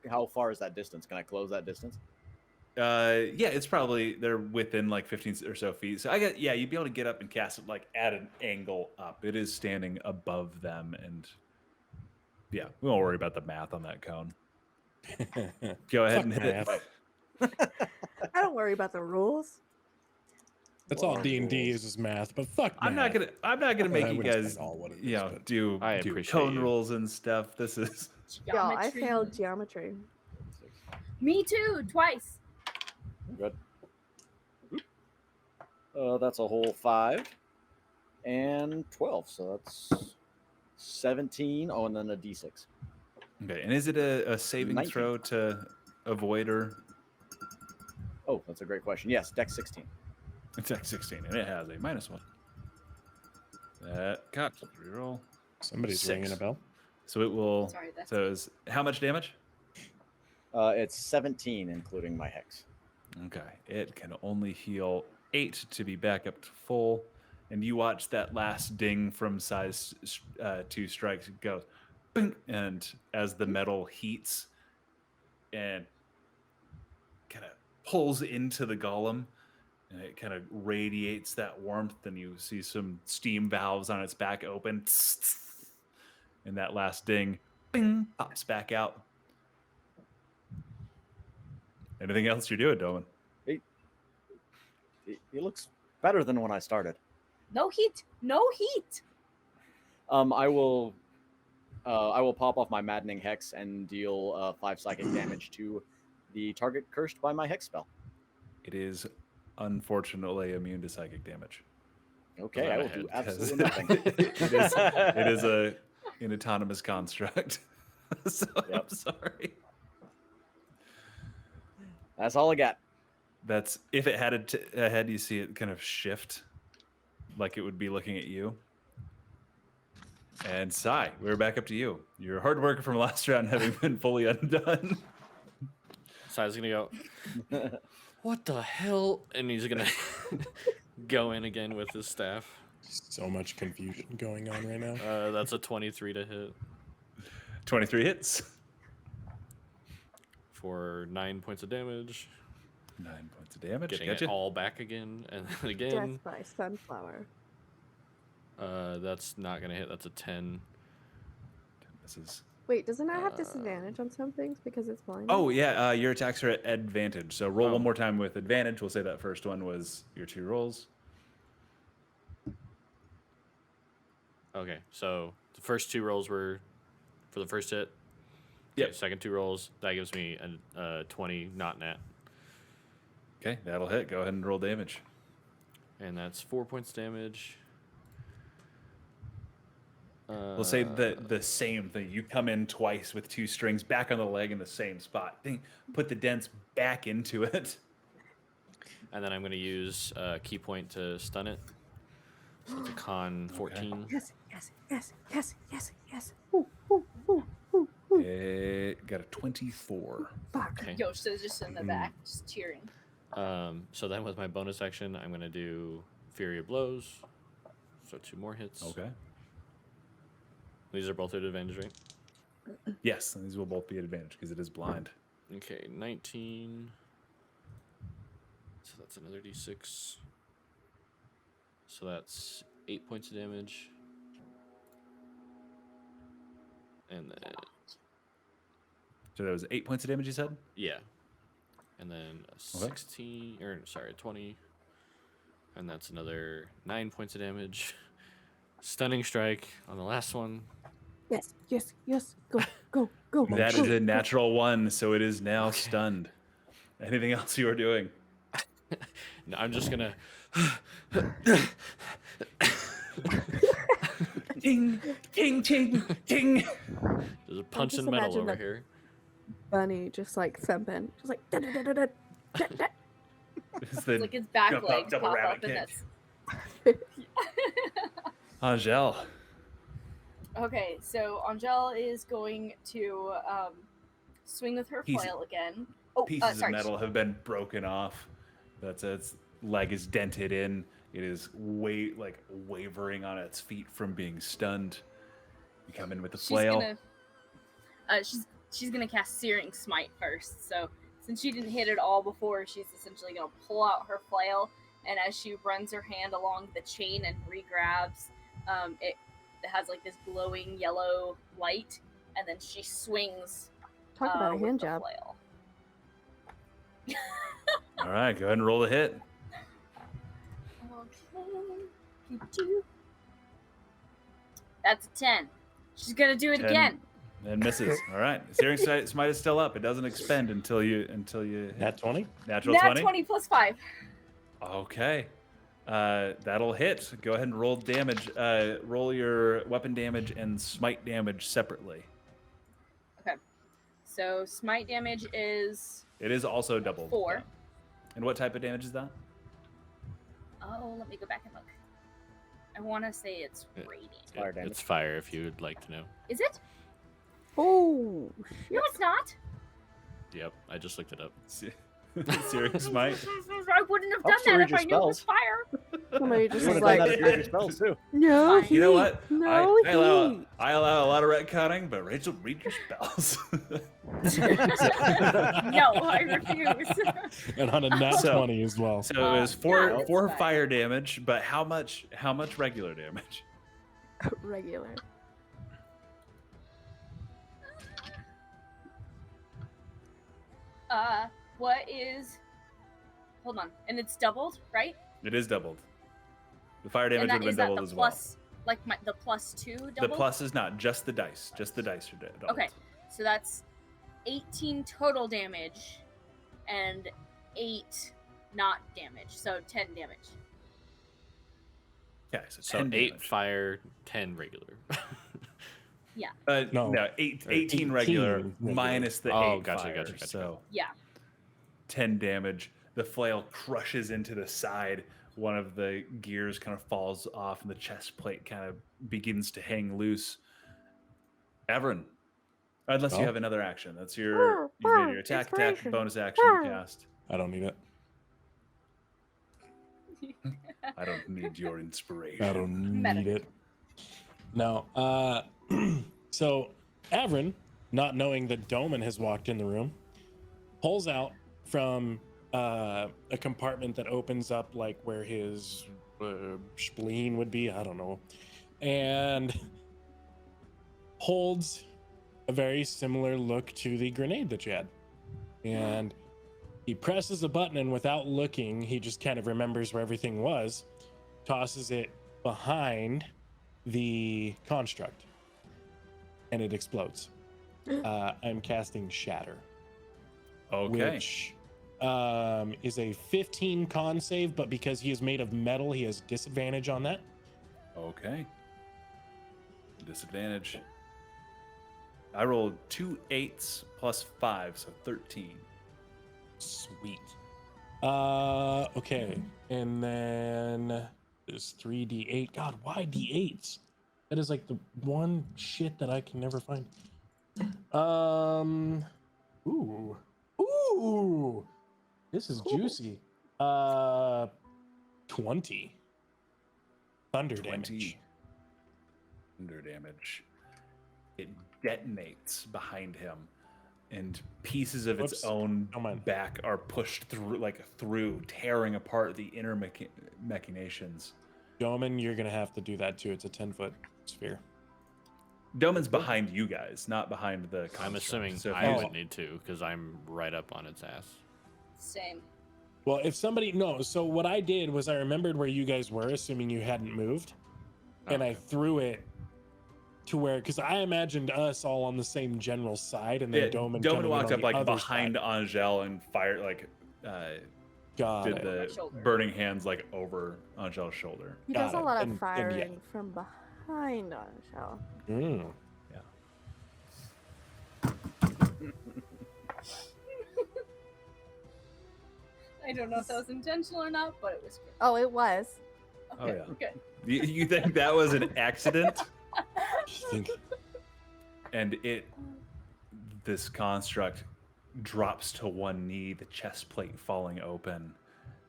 how far is that distance? Can I close that distance? yeah, it's probably they're within like 15 or so feet. So you'd be able to get up and cast it like at an angle up. It is standing above them, and yeah, we won't worry about the math on that cone. Go ahead and Fuck hit it. math. I don't worry about the rules. That's all Large D&D rules. is math, but fuck I'm not math. gonna make I you wouldn't guys, say all what it is, you know, but- do I do appreciate cone you. rules and stuff. This is Y'all, I Geometry. failed geometry. Me too, twice. Good. That's a whole 5 and 12, so that's 17. Oh, and then a D6. okay. And is it a saving 19. throw to avoid or Oh, that's a great question. Yes, Dex 16. it's at 16 and it has a -1. That cut. Reroll. Somebody's 6. ringing a bell. So it will. Sorry, that's So is how much damage? It's 17, including my hex. Okay, it can only heal 8 to be back up to full, and you watch that last ding from size 2 strikes go, bing, and as the metal heats and kind of pulls into the golem, and it kind of radiates that warmth, and you see some steam valves on its back open, and that last ding, bing, pops back out. Anything else you're doing, Doman? He looks better than when I started. No heat. No heat. I will pop off my maddening hex and deal 5 psychic damage to the target cursed by my hex spell. It is unfortunately immune to psychic damage. Okay, I will do Because absolutely nothing. it is an autonomous construct. So Yep. I'm sorry. That's all I got. That's if it had a head, you see it kind of shift, like it would be looking at you. And Sai, we're back up to you. Your hard work from last round having been fully undone. Sai's gonna go, what the hell? And he's gonna go in again with his staff. So much confusion going on right now. That's a 23 to hit 23 hits. for 9 points of damage. 9 points of damage. Getting Gotcha. it all back again and then again. Death by sunflower. That's not gonna hit. That's a 10. This is. Wait, doesn't I have disadvantage on some things because it's blind? Oh yeah, your attacks are at advantage. So roll Oh. one more time with advantage. We'll say that first one was your 2 rolls. Okay, so the first 2 rolls were for the first hit. Yep. Okay, second 2 rolls, that gives me a 20, not nat. Okay, that'll hit. Go ahead and roll damage. And that's 4 points damage. We'll say the same thing. You come in twice with 2 strings back on the leg in the same spot. Put the dents back into it. And then I'm going to use key point to stun it. So it's a con 14. Yes, yes, yes, yes, yes, yes. Ooh, ooh, ooh, ooh, ooh. It got a 24. Fuck. Okay. Yosh's just in the back, just cheering. So then with my bonus action, I'm going to do Fury of Blows. So 2 more hits. Okay. These are both at advantage, right? Yes, these will both be at advantage because it is blind. Okay, 19. So that's another d6. So that's 8 points of damage. And then, So that was 8 points of damage, you said? yeah. And then a 16, or sorry, 20. And that's another 9 points of damage. Stunning strike on the last one. Yes, yes, yes. Go, go, go. That go, is a go. natural 1, so it is now stunned. Anything else you are doing? No, I'm just gonna. Ting, ting, ting, ting. There's a punch just in metal imagine over that- here. Bunny just like thumping. Just like da da da da da da da. It's the It's like his back jump up, legs double pop rabbit up, and kick. that's Angel. okay. So Angel is going to swing with her Piece- flail again. Oh, Pieces of sorry. metal have been broken off. That's its leg is dented in. It is wavering on its feet from being stunned. You come in with the flail. She's gonna cast Searing Smite first. So since she didn't hit it all before, she's essentially gonna pull out her flail, and as she runs her hand along the chain and re-grabs, it has like this glowing yellow light, and then she swings. Talk about a with hand the job. flail. All right, go ahead and roll the hit. Okay. That's a 10. She's gonna do it 10. again. And misses. All right. Searing Smite is still up. It doesn't expend until you hit. Nat 20? Natural Nat 20. 20 plus 5. Okay. That'll hit. Go ahead and roll damage. Roll your weapon damage and smite damage separately. Okay. So smite damage is It is also doubled. 4. And what type of damage is that? Oh, let me go back and look. I want to say it's It- radiant. Fire damage. It's fire if you would like to know. Is it? Oh No, shit! it's not. Yep, I just looked it up. Serious, Mike? I wouldn't have done Helps to that read if your I knew it was spells. fire. Somebody just You would was have done like, that if you read your spells too. no Fine. heat. You know what? No heat. I allow a lot of retconning, but Rachel, read your spells. No, I refuse. And on a nat So- 20 as well. So it was four no, it's four fine. fire damage, but how much regular damage? Regular. What is? Hold on, and it's doubled, right? It is doubled. The fire damage And would that have is been that the doubled as well. plus, like the +2 doubled. The plus is not just the dice. Just the dice are doubled. Okay, so that's 18 total damage, and 8 not damage, so 10 damage. Okay, so So 10 8 damage. fire, 10 regular. No, No. 18 regular 18 minus the Oh, 8 gotcha, fire. gotcha. So Yeah. 10 damage. The flail crushes into the side. One of the gears kind of falls off, and the chest plate kind of begins to hang loose. Everin, unless you Oh. have another action. That's your you made your attack, Inspiration. bonus action you cast. I don't need it. I don't need your inspiration. I don't Medic. need it. No. So Avrin, not knowing that Doman has walked in the room, pulls out from a compartment that opens up like where his spleen would be. I don't know. And holds a very similar look to the grenade that you had. And he presses a button, and without looking, he just kind of remembers where everything was, tosses it behind the construct, and it explodes. I'm casting Shatter, Okay. which is a 15 con save, but because he is made of metal, he has disadvantage on that. Okay. Disadvantage. I rolled 2 8s plus 5, so 13. Sweet. Okay, and then there's 3d8. God, why d8s? That is like the one shit that I can never find. Ooh, this is juicy. 20 thunder 20 damage. thunder damage. It detonates behind him, and pieces of its Whoops. own Don't mind. back are pushed through, tearing apart the inner machinations. Doman, you're gonna have to do that too. It's a 10-foot sphere. Doman's behind you guys, not behind the construct. I'm assuming So if I you- would need to because I'm right up on its ass. Same. Well, if somebody knows, so what I did was I remembered where you guys were, assuming you hadn't moved, and I Okay. threw it to where, because I imagined us all on the same general side, and then Yeah, Doman Doman coming in walked on up the like other behind side. Angel and fired Got did it. the shoulder. burning hands like over Angel's shoulder. He Got does a it. lot of And yeah. firing from behind on Shell. Mm. I don't know if that was intentional or not, but it was good. Oh, it was. Oh, Okay, yeah. okay. You think that was an accident? Just think, And this construct drops to one knee, the chest plate falling open.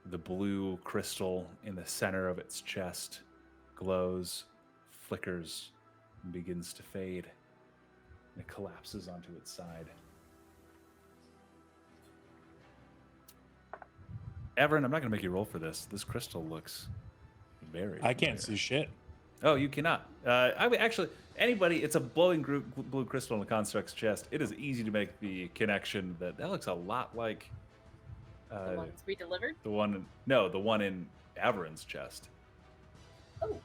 The blue crystal in the center of its chest glows, flickers, and begins to fade. And it collapses onto its side. Everin, I'm not going to make you roll for this. This crystal looks very I can't familiar. see shit. Oh, you cannot. I mean, actually, anybody, it's a blowing blue crystal in the construct's chest. It is easy to make the connection that looks a lot like The ones we delivered. the one in Averin's chest.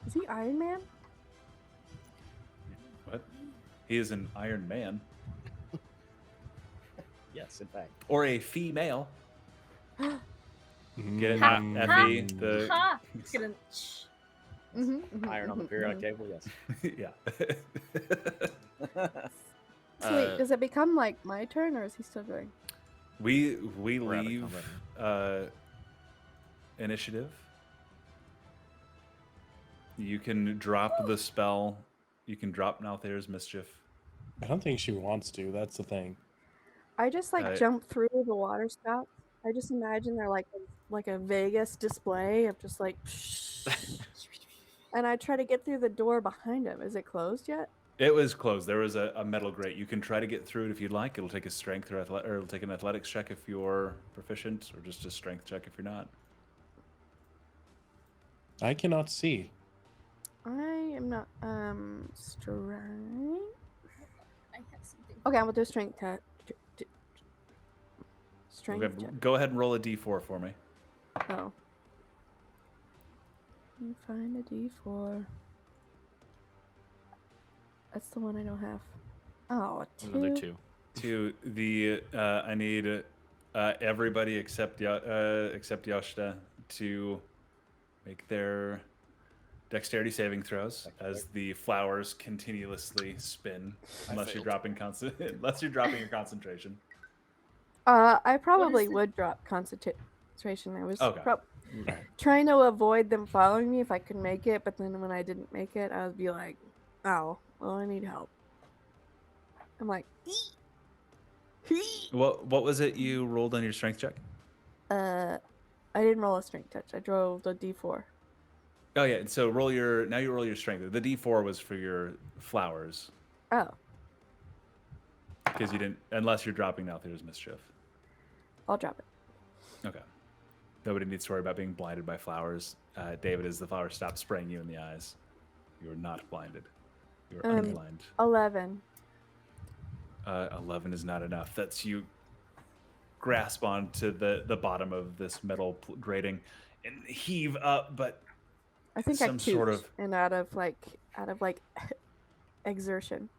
Is he Iron Man? What? He is an Iron Man Yes, in fact. or a female. Get it? Ha, Not ha, Effie. The Ha! It's gonna. Mm-hmm, Iron on the periodic table, yes. yeah. So wait, does it become like my turn, or is he still going? we We're out of leave initiative. You can drop the spell. You can drop Nalthair's Mischief. I don't think she wants to. That's the thing. I just like Uh, jump through the water spouts. I just imagine they're like a Vegas display of just like, and I try to get through the door behind him. Is it closed yet? It was closed. There was a metal grate. You can try to get through it if you'd like. It'll take a strength or it'll take an athletics check if you're proficient, or just a strength check if you're not. I cannot see. I am not strength. I have something. Okay, I'm gonna do a strength test. Strength Okay, check. go ahead and roll a d4 for me. Oh. Let me find a D4. That's the one I don't have. Oh, Another 2. To the I need everybody except Ëoster to make their dexterity saving throws as the flowers continuously spin, unless you're failed. dropping unless you're dropping your concentration. I probably the- would drop concentration. I was Okay. trying to avoid them following me if I could make it, but then when I didn't make it, I would be like, "Oh, well, I need help." I'm like, What was it you rolled on your strength check? I didn't roll a strength touch. I drove the D4. Oh yeah, so you roll your strength. The d4 was for your flowers Oh, because you didn't, unless you're dropping out there's mischief. I'll drop it. Okay. Nobody needs to worry about being blinded by flowers. David, as the flowers stop spraying you in the eyes, you are not blinded. You are unblind. 11. 11 is not enough. That's you grasp onto the bottom of this metal grating and heave up, but I think I some toot, sort of and out of like exertion.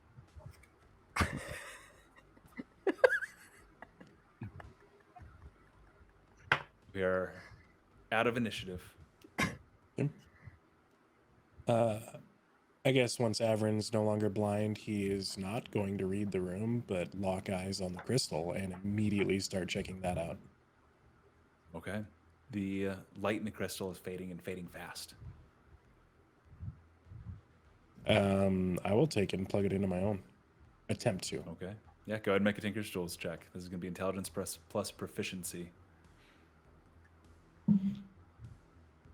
we are out of initiative. I guess once Averin's no longer blind, he is not going to read the room, but lock eyes on the crystal and immediately start checking that out. Okay. The light in the crystal is fading and fading fast. I will take it and plug it into my own. Attempt to. Okay. Yeah, go ahead and make a Tinker's Tools check. This is going to be intelligence plus proficiency.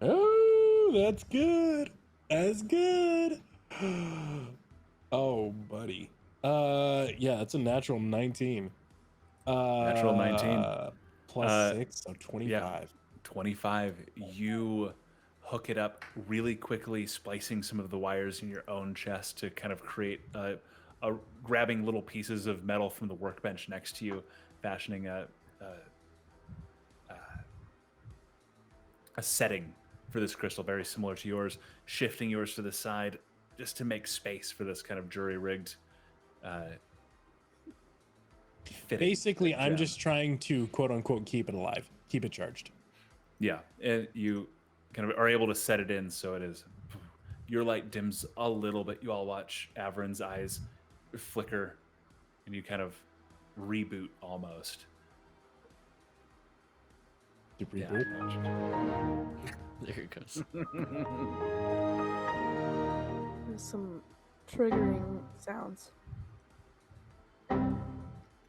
Oh, that's good. That's good. Oh, buddy. Yeah, it's a natural 19. Natural 19. Plus 6, so 25. Yeah, 25. You hook it up really quickly, splicing some of the wires in your own chest to kind of create grabbing little pieces of metal from the workbench next to you, fashioning a setting for this crystal very similar to yours, shifting yours to the side just to make space for this kind of jury-rigged fitting. Basically, I'm gem. just trying to quote unquote keep it alive, keep it charged. Yeah, and you kind of are able to set it in so it is. Your light dims a little bit. You all watch Averin's eyes flicker, and you kind of reboot almost. To Yeah. reboot. There it goes. There's some triggering sounds.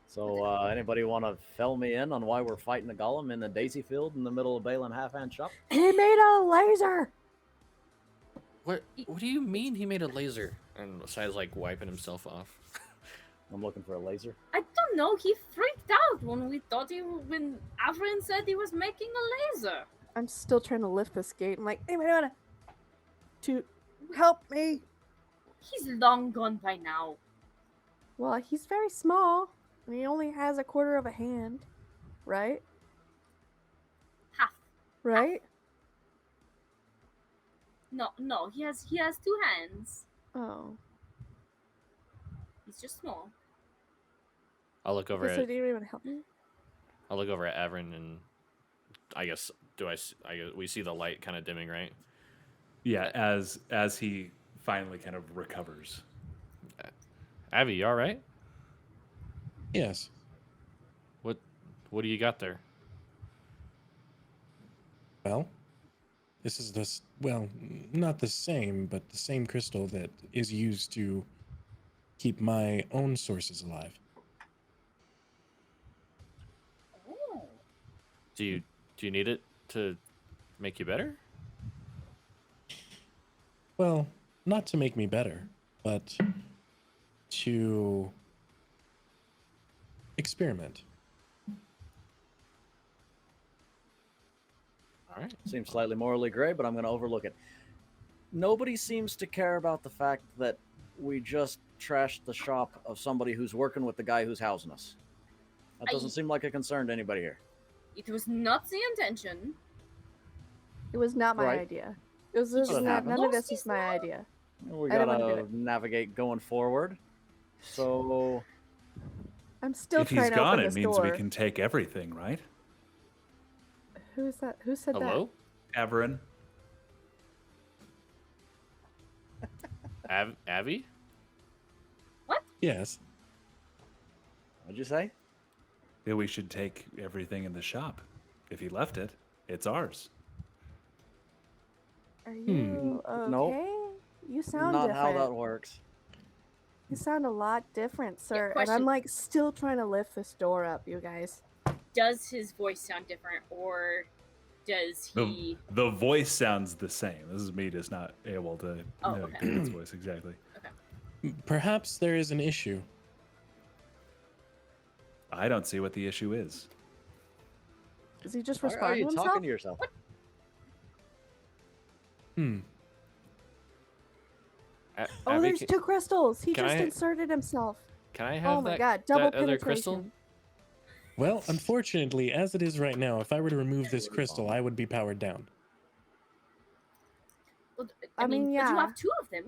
So, anybody want to fill me in on why we're fighting a golem in the daisy field in the middle of Bailyn Half-Hand Shop? He made a laser. What do you mean he made a laser? And Sai's like wiping himself off. I'm looking for a laser. I don't know. He freaked out when when Averin said he was making a laser. I'm still trying to lift this gate. I'm like, anybody wanna to help me? He's long gone by now. Well, he's very small, and he only has a quarter of a hand, right? Half. Right? No. He has 2 hands. Oh. He's just small. I'll look over Okay, so at do you want to help me? Averin, and I guess we see the light kind of dimming, right? Yeah, as he finally kind of recovers. Avi, you all right? Yes. What do you got there? Well, this is well, not the same, but the same crystal that is used to keep my own sources alive. Oh. Do you need it to make you better? Well, not to make me better, but to experiment. All right. Seems slightly morally gray, but I'm going to overlook it. Nobody seems to care about the fact that we just trashed the shop of somebody who's working with the guy who's housing us. That doesn't seem like a concern to anybody here. It was not the intention. It was not my Right. idea. It was That's just what not, happened. none of this Ghosties is my now? idea. We I don't wanna do gotta it. navigate going forward. So I'm still If trying he's to gone, open it this means door. we can take everything, right? Who is that? Who said Hello, Averin. Avi? Yes. what'd you say? That we should take everything in the shop. If he left it, it's ours. that? Are you Nope. okay? You sound Not different. how that works. You sound a lot different, sir. And question. I'm like still trying to lift this door up, you guys. Does his voice sound different, or does he? The voice sounds the same. This is me just not able to Oh, know okay. David's voice exactly. Perhaps there is an issue. I don't see what the issue is. Does he just Why are respond to you himself? talking to yourself? Oh, Abby, there's two crystals. He can just I- inserted himself. Can I have Oh my that, god, double that other penetration. crystal? Well, unfortunately, as it is right now, if I were to remove this Really crystal, bomb. I would be powered down. Well, I mean, but yeah. you have two of them,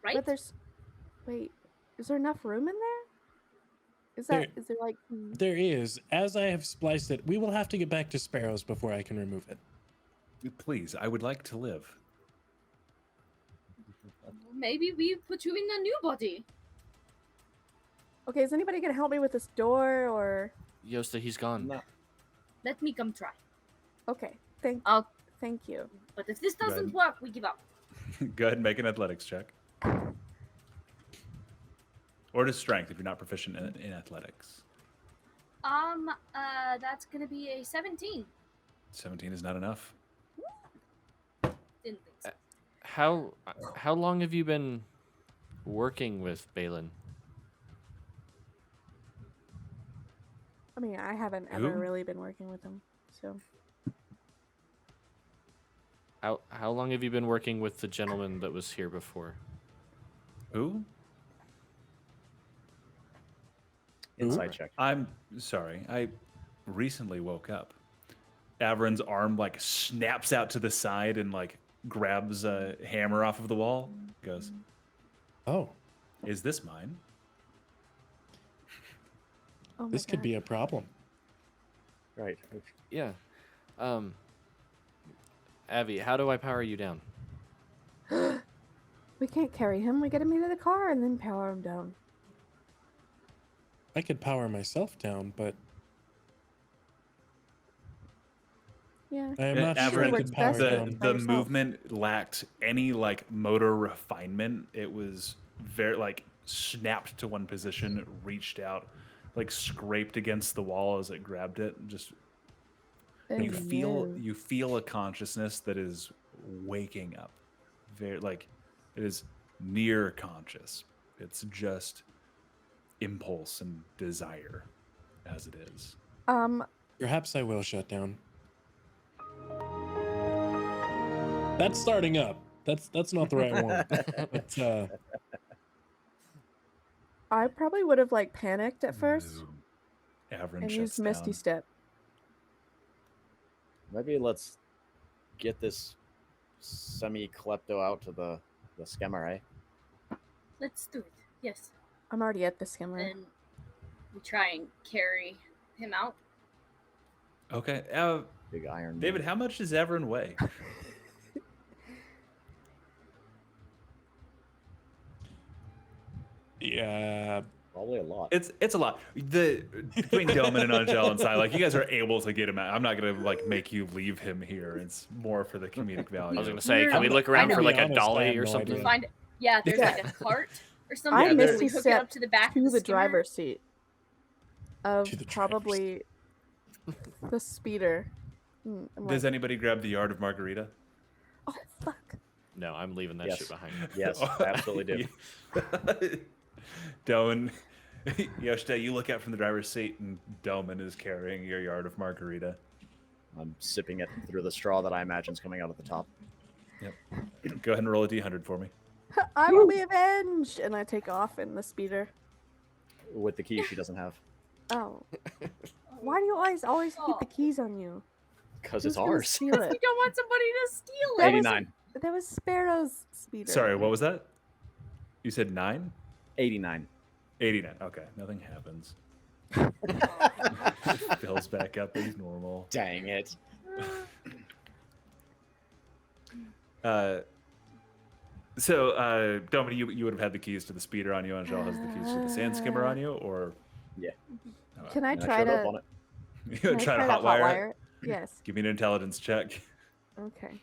right? But there's wait, is there enough room in there? Is that There- is there like There is. As I have spliced it, we will have to get back to Sparrows before I can remove it. Please, I would like to live. Maybe we put you in a new body. okay, is anybody gonna help me with this door or Ëoster, he's gone. No. Let me come try. okay, I'll. thank you. But if this doesn't Good. work, we give up. Go ahead and make an athletics check. Or to strength if you're not proficient in athletics. That's gonna be a 17. 17 is not enough. Didn't think so. How long have you been working with Bailyn? I mean, I haven't ever Who? really been working with him, so How long have you been working with the gentleman that was here before? Who? Insight check. I'm sorry. I recently woke up. Averin's arm like snaps out to the side and like grabs a hammer off of the wall. Goes, Oh, "Is this mine?" oh my this could God. be a problem. Right. Yeah. Avi, how do I power you down? We can't carry him. We get him into the car and then power him down. I could power myself down, but Yeah. I am not sure I Averin, works could power best the, down. by the yourself. movement lacked any like motor refinement. It was very like snapped to one position, reached out, like scraped against the wall as it grabbed it. Just you feel a consciousness that is waking up. Very like it is near conscious. It's just impulse and desire as it is. Perhaps I will shut down. That's starting up. That's not the right one. But I probably would have like panicked at first Averin and shuts used Misty down. Step. Maybe let's get this semi-klepto out to the skimmer, eh? Let's do it. Yes. I'm already at the skimmer. And we try and carry him out. Okay, Big iron. David, how much does Averin weigh? yeah, Probably a lot. It's a lot. The between Delman and Angel and Sai, like you guys are able to get him out. I'm not gonna like make you leave him here. It's more for the comedic value. I was gonna say, No, can we no, look I around know. for like To be a honest, I dolly have or no something? idea. Find yeah, there's like a cart or something. I and misty we hook it up to the back to of the skimmer? driver's seat of To the driver's probably the speeder. I'm Does like, anybody grab the yard of Margarita? oh fuck! No, I'm leaving that Yes. shit behind. Yes, I absolutely do. Doman, Ëoster, you look out from the driver's seat, and Doman is carrying your yard of Margarita. I'm sipping it through the straw that I imagine is coming out of the top. Go ahead and roll a d100 for me. I will be avenged, and I take off in the speeder. With the key she doesn't have. Oh, why do you always keep the keys on you? Because Who's it's gonna ours. steal We it? don't want somebody to steal it. That was- 89. That was Sparrow's speeder. Sorry, what was that? You said 9? 89. 89. Okay, nothing happens. Fills back up as normal. Dang it. So, Doman, you would have had the keys to the speeder on you, and Angel has the keys to the sand skimmer on you, or Yeah. Can I And try showed up to? on it. you Can would I try to hotwire it? Yes. Give me an intelligence check. Okay.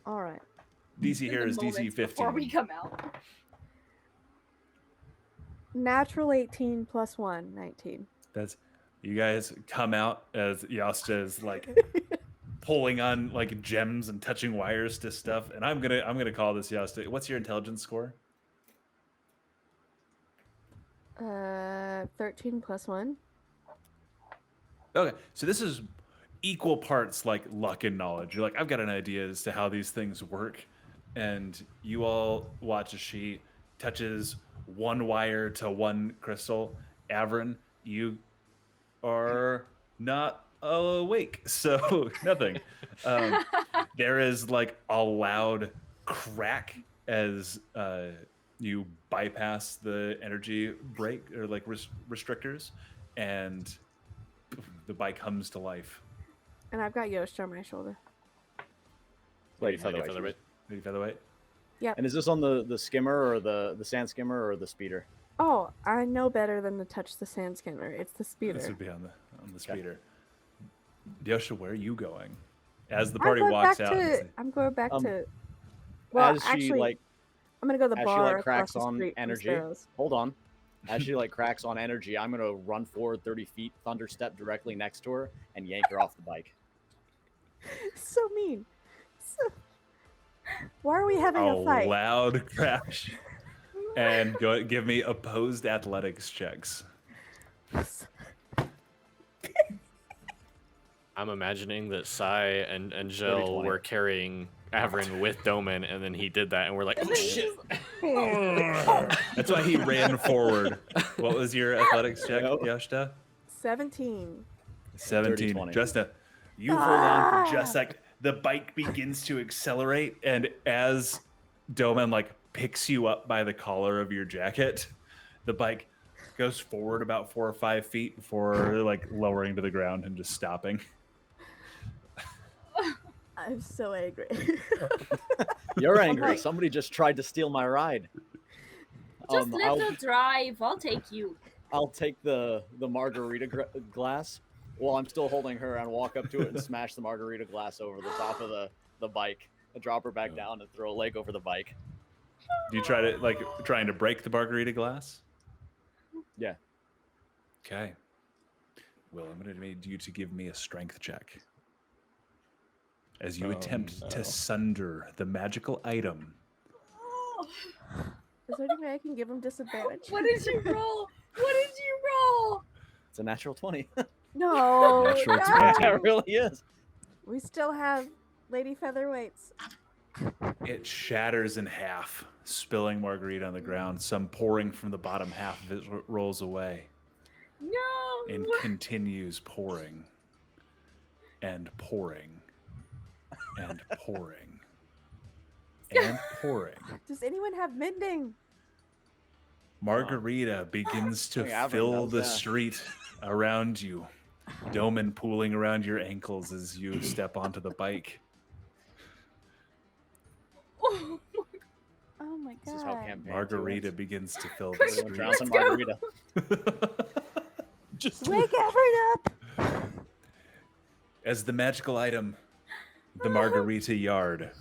All right. DC here In the is DC moments before we 15. come out. Natural 18 plus 1, 19. That's you guys come out as Ëoster is like pulling on like gems and touching wires to stuff, and I'm gonna call this Ëoster. What's your intelligence score? 13 plus 1. Okay, so this is equal parts like luck and knowledge. You're like, I've got an idea as to how these things work, and you all watch as she touches one wire to one crystal. Avrin, you are not awake, so nothing. There is like a loud crack as you bypass the energy break or like restrictors, and the bike hums to life. And I've got Ëoster on my shoulder. Lady Lady Featherweight. Featherweight. Lady Featherweight. And is this on the skimmer or the sand skimmer or the speeder? Oh, I know better than to touch the sand skimmer. It's the This speeder. would be on the Okay. speeder. Yosha, where are you going? As the I'm party going walks back out, to. I'm going back to. Well, as she actually, like I'm gonna go to the as she, bar like, across cracks the on street from energy. Sparrow's. Hold on. As she like cracks on energy, I'm gonna run forward 30 feet, thunder step directly next to her, and yank her off the bike. So mean. So... Why are we having a a fight? loud crash, and go give me opposed athletics checks. I'm imagining that Sai and Jill 30-20. were carrying Avrin with Doman, and then he did that, and we're like, oh shit. That's why he ran forward. What was your athletics check, Yep. Yoshida? 17. 17. 30-20. Justa, you hold on for just a sec. The bike begins to accelerate, and as Doman like picks you up by the collar of your jacket, the bike goes forward about 4 or 5 feet before like lowering to the ground and just stopping. I'm so angry. You're angry. like- Somebody just tried to steal my ride. Just let I'll, her drive. I'll take you. I'll take the margarita glass while I'm still holding her and walk up to it and smash the margarita glass over the top of the bike. And drop her back down and throw a leg over the bike. Do you try to trying to break the margarita glass? Yeah. Okay. Well, I'm going to need you to give me a strength check as you Oh, attempt no. to sunder the magical item. Is there any way I can give him disadvantage? What did you roll? What did you roll? It's a natural 20. No. Natural guys! 20. It really is. We still have Lady Featherweights. It shatters in half, spilling margarita on the ground. Some pouring from the bottom half of it rolls away No. and continues pouring and pouring and pouring and pouring. Does anyone have mending? Margarita begins to I think Avrin fill does, the yeah. street around you. Doman pooling around your ankles as you step onto the bike. Oh, Oh my This is how god. campaign Margarita begins to fill the Quick, Everyone street. drowns in Let's go. margarita. Just Wake Everett up! As the magical item, the Margarita Yard.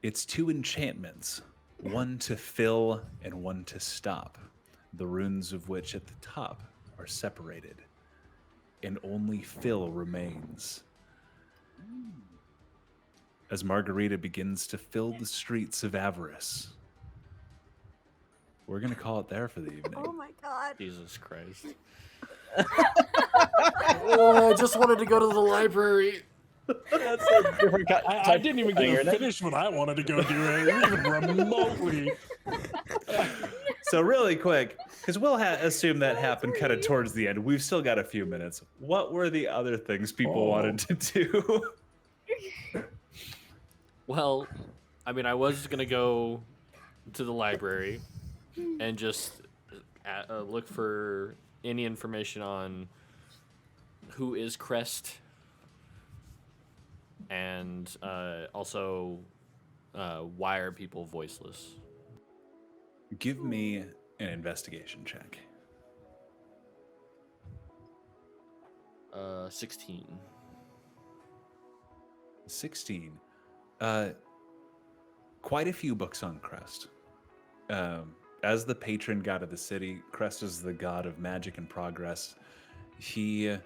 Its 2 enchantments one to fill and one to stop, the runes of which at the top are separated, and only fill remains. As Margarita begins to fill the streets of Avarice, we're going to call it there for the evening. Oh my god. Jesus Christ. Oh, I just wanted to go to the library. That's a different I didn't even get Finger to it. finish what I wanted to go do, even remotely. So really quick, because we'll assume that happened kind of towards the end. We've still got a few minutes. What were the other things people wanted to do? Well, I mean, I was gonna go to the library and just look for any information on who is Crest, and also why are people voiceless? Give me an investigation check. 16. 16. Quite a few books on Crest. As the patron god of the city, Crest is the god of magic and progress. He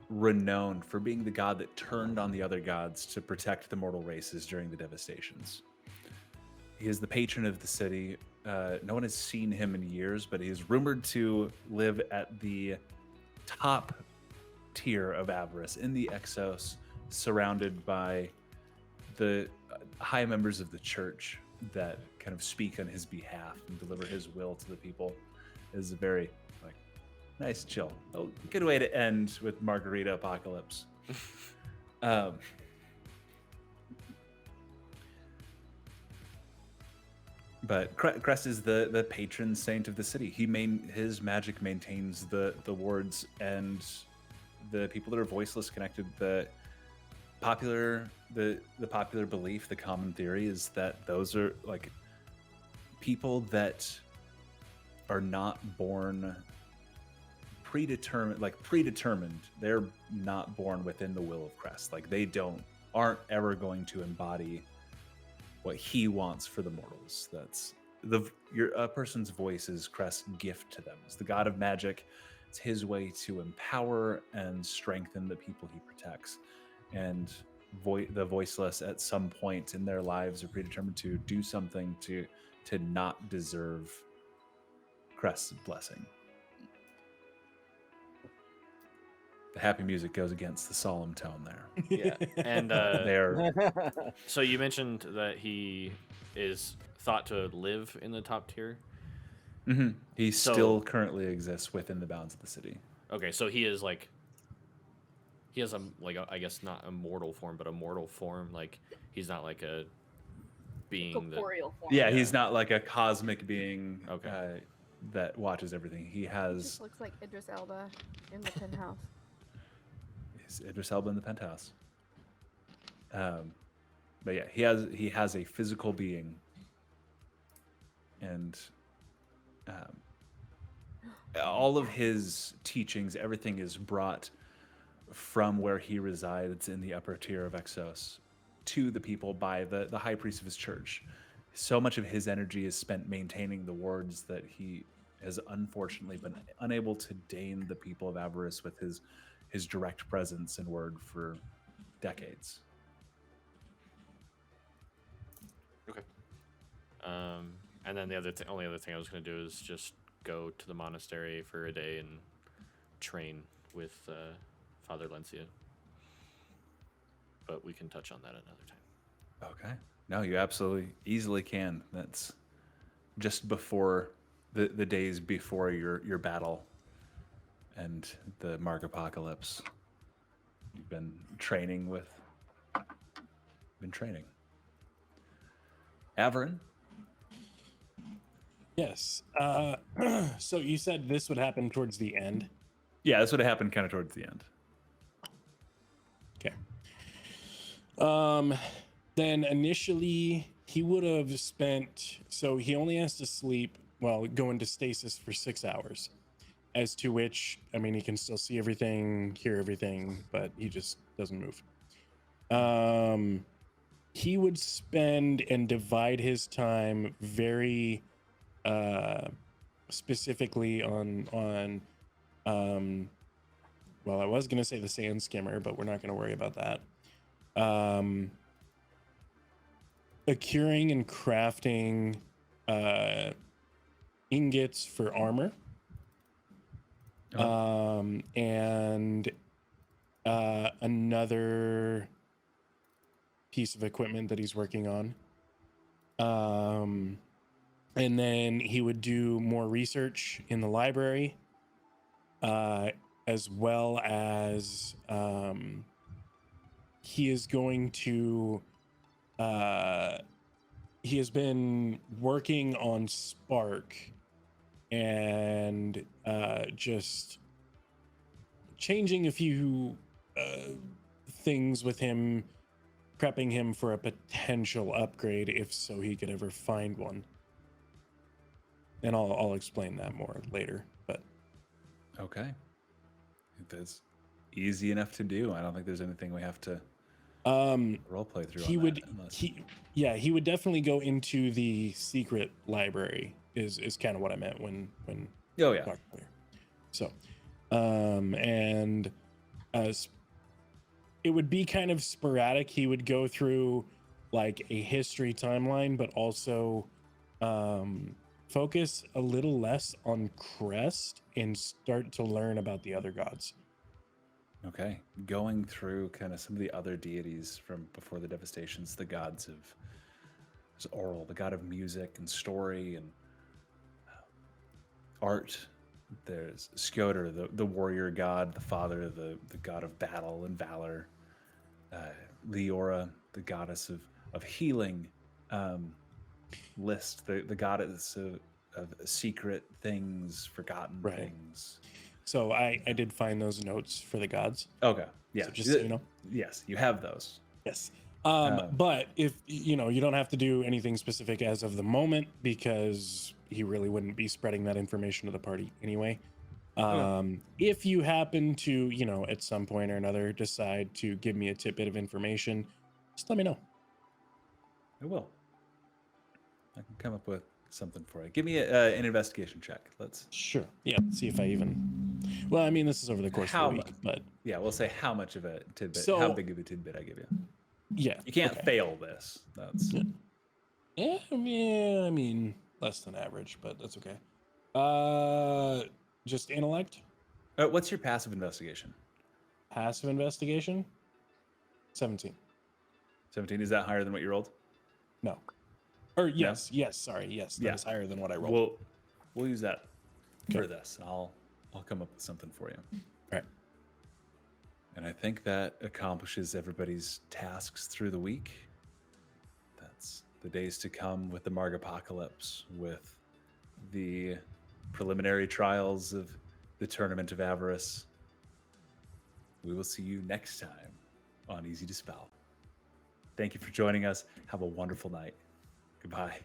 renowned for being the god that turned on the other gods to protect the mortal races during the devastations. He is the patron of the city. No one has seen him in years, but he is rumored to live at the top tier of Avarice in the Exos, surrounded by the high members of the church that kind of speak on his behalf and deliver his will to the people. It is a very nice, chill. Oh, good way to end with Margarita Apocalypse. But Crest is the patron saint of the city. His magic maintains the wards and the people that are voiceless connected. The popular belief, the common theory is that those are like people that are not born predetermined. They're not born within the will of Crest. Like they aren't ever going to embody what he wants for the mortals. That's a person's voice is Crest's gift to them. It's the god of magic. It's his way to empower and strengthen the people he protects. And the voiceless at some point in their lives are predetermined to do something to not deserve Crest's blessing. The happy music goes against the solemn tone there. Yeah, and They're so you mentioned that he is thought to live in the top tier. He So- still currently exists within the bounds of the city. Okay, so he is like he has I guess not a mortal form, but a mortal form. Like he's not like a being that. Corporeal form. Yeah, he's not like a cosmic being Okay. that watches everything. He It has just looks like Idris Elba in the penthouse. his Idris Elba in the penthouse. But yeah, he has a physical being, and all of his teachings, everything is brought from where he resides in the upper tier of Exos to the people by the high priest of his church. So much of his energy is spent maintaining the wards that he has unfortunately been unable to deign the people of Avarice with his direct presence and word for decades. Okay. And then the only other thing I was going to do is just go to the monastery for a day and train with Father Lencia. But we can touch on that another time. Okay. No, you absolutely easily can. That's just before the days before your battle and the Mark Apocalypse. You've been training. Averin? Yes. So you said this would happen towards the end. Yeah, this would have happened kind of towards the end. Okay. Then initially he would have spent, so he only has to sleep, go into stasis for 6 hours, as to which, I mean, he can still see everything, hear everything, but he just doesn't move. he would spend and divide his time very specifically on well, I was gonna say the sand skimmer, but we're not gonna worry about that. Acquiring and crafting ingots for armor. And another piece of equipment that he's working on. And then he would do more research in the library, as well as he is going to he has been working on Spark and just changing a few things with him, prepping him for a potential upgrade if so he could ever find one. And I'll explain that more later. But Okay. That's easy enough to do. I don't think there's anything we have to role play through. he on would that, unless... he would definitely go into the secret library is kind of what I meant when Oh yeah. talking earlier. So and as it would be kind of sporadic, he would go through like a history timeline, but also focus a little less on Crest and start to learn about the other gods. Okay. Going through kind of some of the other deities from before the devastations, the gods of there's Oral, the god of music and story and art. There's Ëoster, the warrior god, the father, the god of battle and valor. Leora, the goddess of healing. List, the goddess of secret things, forgotten things. So I did find those notes for the gods. Okay. Yeah. So just so you know. Yes, you have those. Yes. But if you don't have to do anything specific as of the moment because he really wouldn't be spreading that information to the party anyway. If you happen to, at some point or another decide to give me a tidbit of information, just let me know. I will. I can come up with something for you. Give me an investigation check. Let's. Sure. Yeah. See if I even. Well, I mean, this is over the course of the week, but yeah, we'll say how much of a tidbit, So- how big of a tidbit I give you. yeah. You can't okay. fail this. That's Yeah, I mean, less than average, but that's okay. Just intellect, what's your passive investigation? passive investigation, 17. 17. Is that higher than what you rolled? No. Or yes, sorry, yes, that is higher than what I rolled. We'll use that for Okay. this. I'll come up with something for you. All right. And I think that accomplishes everybody's tasks through the week. That's the days to come with the Margapocalypse, with the preliminary trials of the Tournament of Avarice. We will see you next time on Easy Dispel. Thank you for joining us. Have a wonderful night. Goodbye.